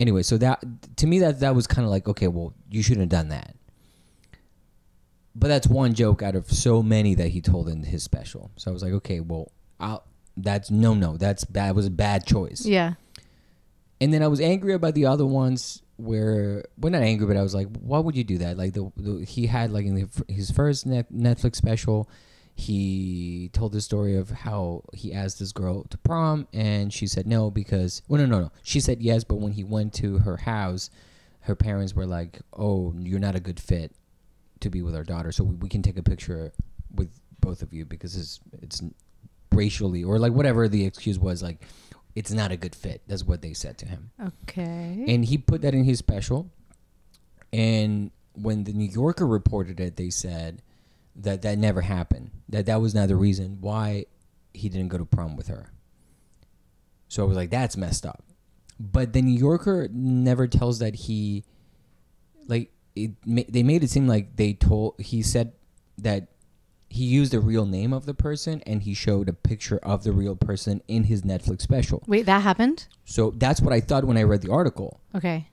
Anyway, so that, to me, that was kind of like, okay, well, you shouldn't have done that. But that's one joke out of so many that he told in his special. So I was like, okay, well, that was a bad choice. Yeah. And then I was angry about the other ones where, well, not angry, but I was like, why would you do that? Like, he had, like, in his first Netflix special, he told the story of how he asked this girl to prom, and she said no because... Well, no. She said yes, but when he went to her house, her parents were like, oh, you're not a good fit to be with our daughter, so we can take a picture with both of you because it's racially, or like whatever the excuse was, like, it's not a good fit. That's what they said to him. Okay. And he put that in his special, and when the New Yorker reported it, they said that never happened. That was not the reason why he didn't go to prom with her. So I was like, that's messed up. But the New Yorker never tells that he, like, they made it seem like he said that he used the real name of the person, and he showed a picture of the real person in his Netflix special. Wait, that happened? So that's what I thought when I read the article. Okay.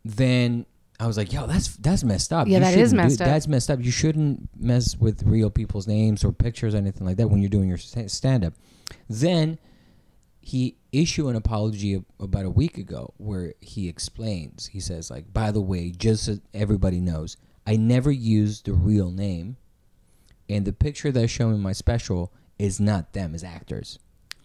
Then I was like, yo, that's messed up. Yeah, that is messed up. That's messed up. You shouldn't mess with real people's names or pictures or anything like that when you're doing your stand-up. Then he issued an apology about a week ago where he explains. He says, like, by the way, just so everybody knows, I never used the real name, and the picture that's shown in my special is not them as actors.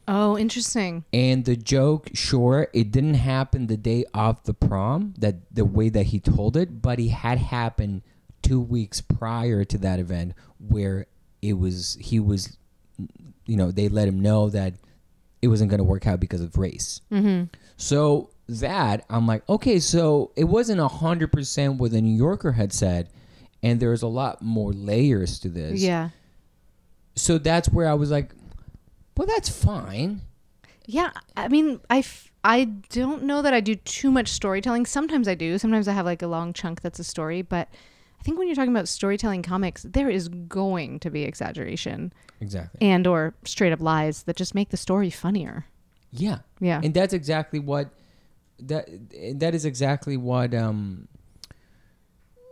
Oh, interesting. And the joke, sure, it didn't happen the day of the prom, that the way that he told it, but it had happened 2 weeks prior to that event where he was, they let him know that it wasn't going to work out because of race. Mm-hmm. So that, I'm like, okay, so it wasn't 100% what the New Yorker had said, and there's a lot more layers to this. Yeah. So that's where I was like, well, that's fine. Yeah, I mean, I don't know that I do too much storytelling. Sometimes I do. Sometimes I have like a long chunk that's a story. But I think when you're talking about storytelling comics, there is going to be exaggeration. Exactly. And or straight up lies that just make the story funnier. Yeah. Yeah. And that's exactly what that is exactly what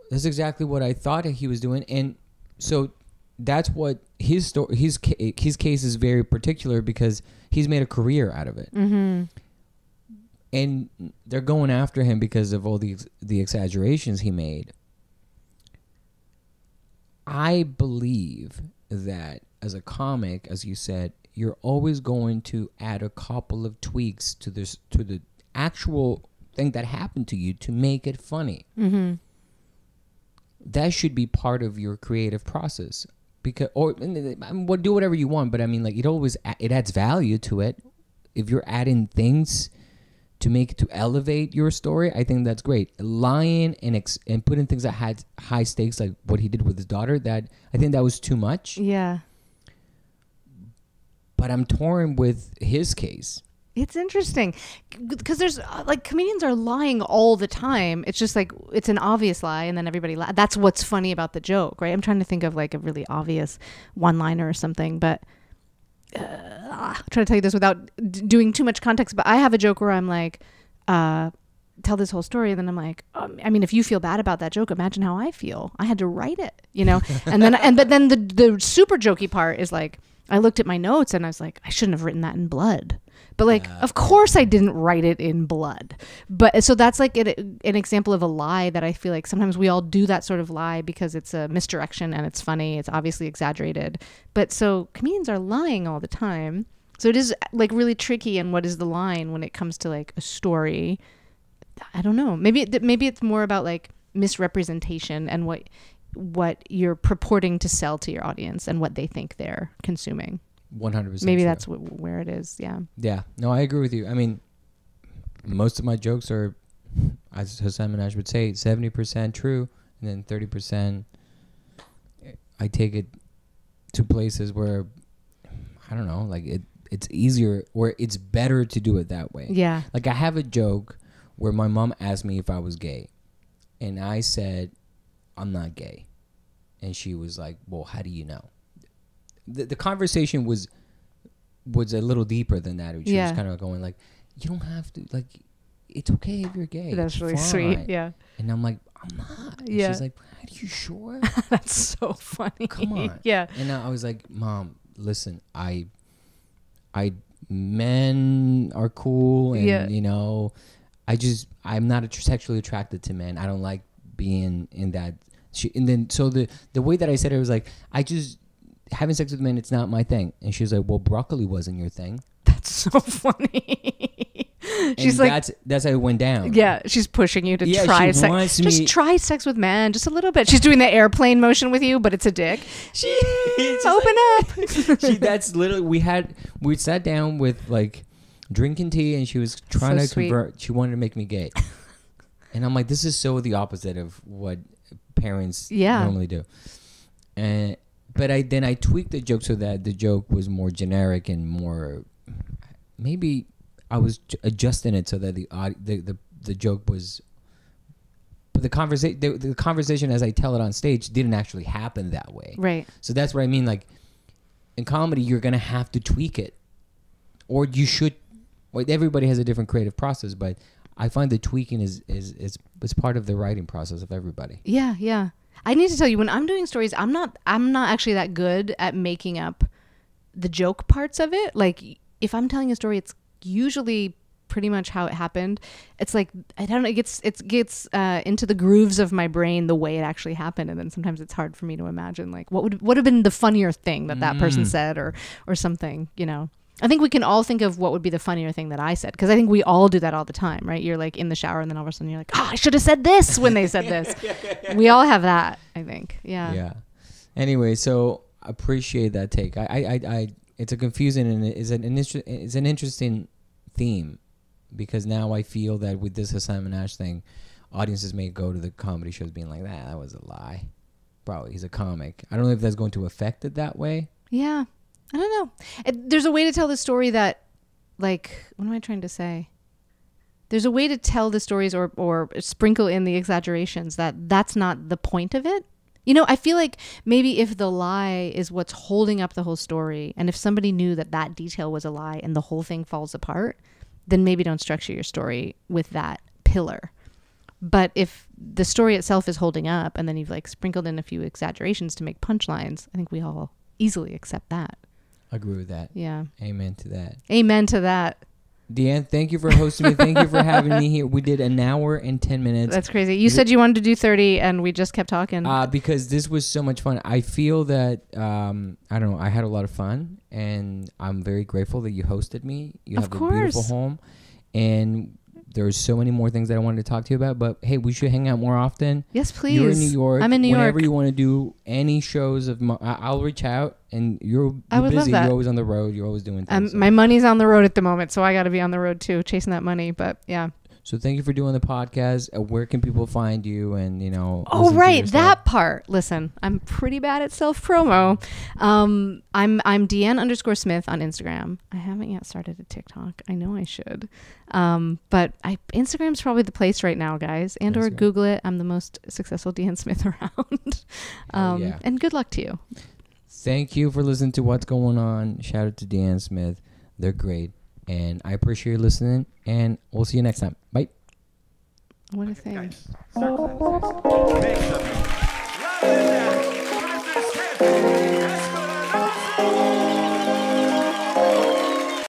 that's exactly what I thought he was doing. And so that's what his story, his case is very particular because he's made a career out of it. Mm-hmm. And they're going after him because of all the exaggerations he made. I believe that as a comic, as you said, you're always going to add a couple of tweaks to the actual thing that happened to you to make it funny. Mm-hmm. That should be part of your creative process. Because, or do whatever you want, but I mean, like, it adds value to it. If you're adding things to elevate your story, I think that's great. Lying and putting things that had high stakes, like what he did with his daughter, I think that was too much. Yeah. But I'm torn with his case. It's interesting because there's like comedians are lying all the time. It's just like it's an obvious lie, and then everybody that's what's funny about the joke, right? I'm trying to think of like a really obvious one-liner or something, but I'm trying to tell you this without doing too much context. But I have a joke where I'm like, tell this whole story, and then I'm like, I mean, if you feel bad about that joke, imagine how I feel. I had to write it, you know. But then the super jokey part is like, I looked at my notes and I was like, I shouldn't have written that in blood. But like, of course I didn't write it in blood. But so that's like an example of a lie that I feel like sometimes we all do that sort of lie because it's a misdirection and it's funny. It's obviously exaggerated. But so comedians are lying all the time. So it is like really tricky. And what is the line when it comes to like a story? I don't know. Maybe it's more about like misrepresentation and what you're purporting to sell to your audience and what they think they're consuming. 100%. Maybe true. that's where it is. Yeah. Yeah. No, I agree with you. I mean, most of my jokes are, as Hassan Minhaj would say, 70% true, and then 30% I take it to places where, I don't know, like it's easier or it's better to do it that way. Yeah. Like I have a joke where my mom asked me if I was gay, and I said, I'm not gay. And she was like, well, how do you know? The conversation was a little deeper than that. She was kind of going like, you don't have to, like, it's okay if you're gay. That's really fine. sweet. Yeah. And I'm like, I'm not. And Yeah. she's like, are you sure? That's so funny. Come on. Yeah. And I was like, Mom, listen, men are cool, and you know, I'm not sexually attracted to men. I don't like being in that. And then so the way that I said it was like, having sex with men, it's not my thing. And she was like, well, broccoli wasn't your thing. That's so funny. She's and like, that's how it went down. yeah, she's pushing you to try sex. Just try sex with men, just a little bit. She's doing the airplane motion with you, but it's a dick. Open up. That's literally, we sat down with like drinking tea, and she was trying to convert. She wanted to make me gay. And I'm like, this is so the opposite of what parents normally do. But I tweaked the joke so that the joke was more generic and more, maybe I was adjusting it so that the joke was, but the conversation as I tell it on stage didn't actually happen that way. Right. So that's what I mean. Like in comedy, you're gonna have to tweak it, or you should. Well, everybody has a different creative process, but I find the tweaking is part of the writing process of everybody. Yeah, yeah. I need to tell you, when I'm doing stories, I'm not actually that good at making up the joke parts of it. Like if I'm telling a story, it's usually pretty much how it happened. It's like, I don't know, it gets into the grooves of my brain the way it actually happened, and then sometimes it's hard for me to imagine like what would have been the funnier thing that person said or something, you know. I think we can all think of what would be the funnier thing that I said, because I think we all do that all the time, right? You're like in the shower and then all of a sudden you're like, I should have said this when they said this. We all have that, I think. Yeah. Yeah. Anyway, so appreciate that take. I it's a confusing and it's an interesting theme, because now I feel that with this Hassan Minhaj thing, audiences may go to the comedy shows being like, that was a lie. Bro, he's a comic. I don't know if that's going to affect it that way. Yeah. I don't know. There's a way to tell the story that, like, what am I trying to say? There's a way to tell the stories or sprinkle in the exaggerations that's not the point of it. You know, I feel like maybe if the lie is what's holding up the whole story, and if somebody knew that detail was a lie and the whole thing falls apart, then maybe don't structure your story with that pillar. But if the story itself is holding up and then you've like sprinkled in a few exaggerations to make punchlines, I think we all easily accept that. Agree with that. Yeah. Amen to that. Amen to that. DeAnne, thank you for hosting me. Thank you for having me here. We did an hour and 10 minutes. That's crazy. You said you wanted to do 30, and we just kept talking. Because this was so much fun. I feel that, I don't know, I had a lot of fun, and I'm very grateful that you hosted me. You have a beautiful home, and there's so many more things that I wanted to talk to you about, but hey, we should hang out more often. Yes, please. You're in New York. I'm in New York. Whenever you want to do any shows I'll reach out, and you're I would busy. love that. You're always on the road. You're always doing things. My money's on the road at the moment, so I got to be on the road too, chasing that money. But yeah. So thank you for doing the podcast. Where can people find you? And Oh right, that part. Listen, I'm pretty bad at self promo. I'm DeAnne _Smith on Instagram. I haven't yet started a TikTok. I know I should, but Instagram's probably the place right now, guys. And or Google it. I'm the most successful DeAnne Smith around. Yeah. And good luck to you. Thank you for listening to What's Going On. Shout out to DeAnne Smith. They're great. And I appreciate you listening, and we'll see you next time. Bye. What a thing. Guys, circumstances. Make some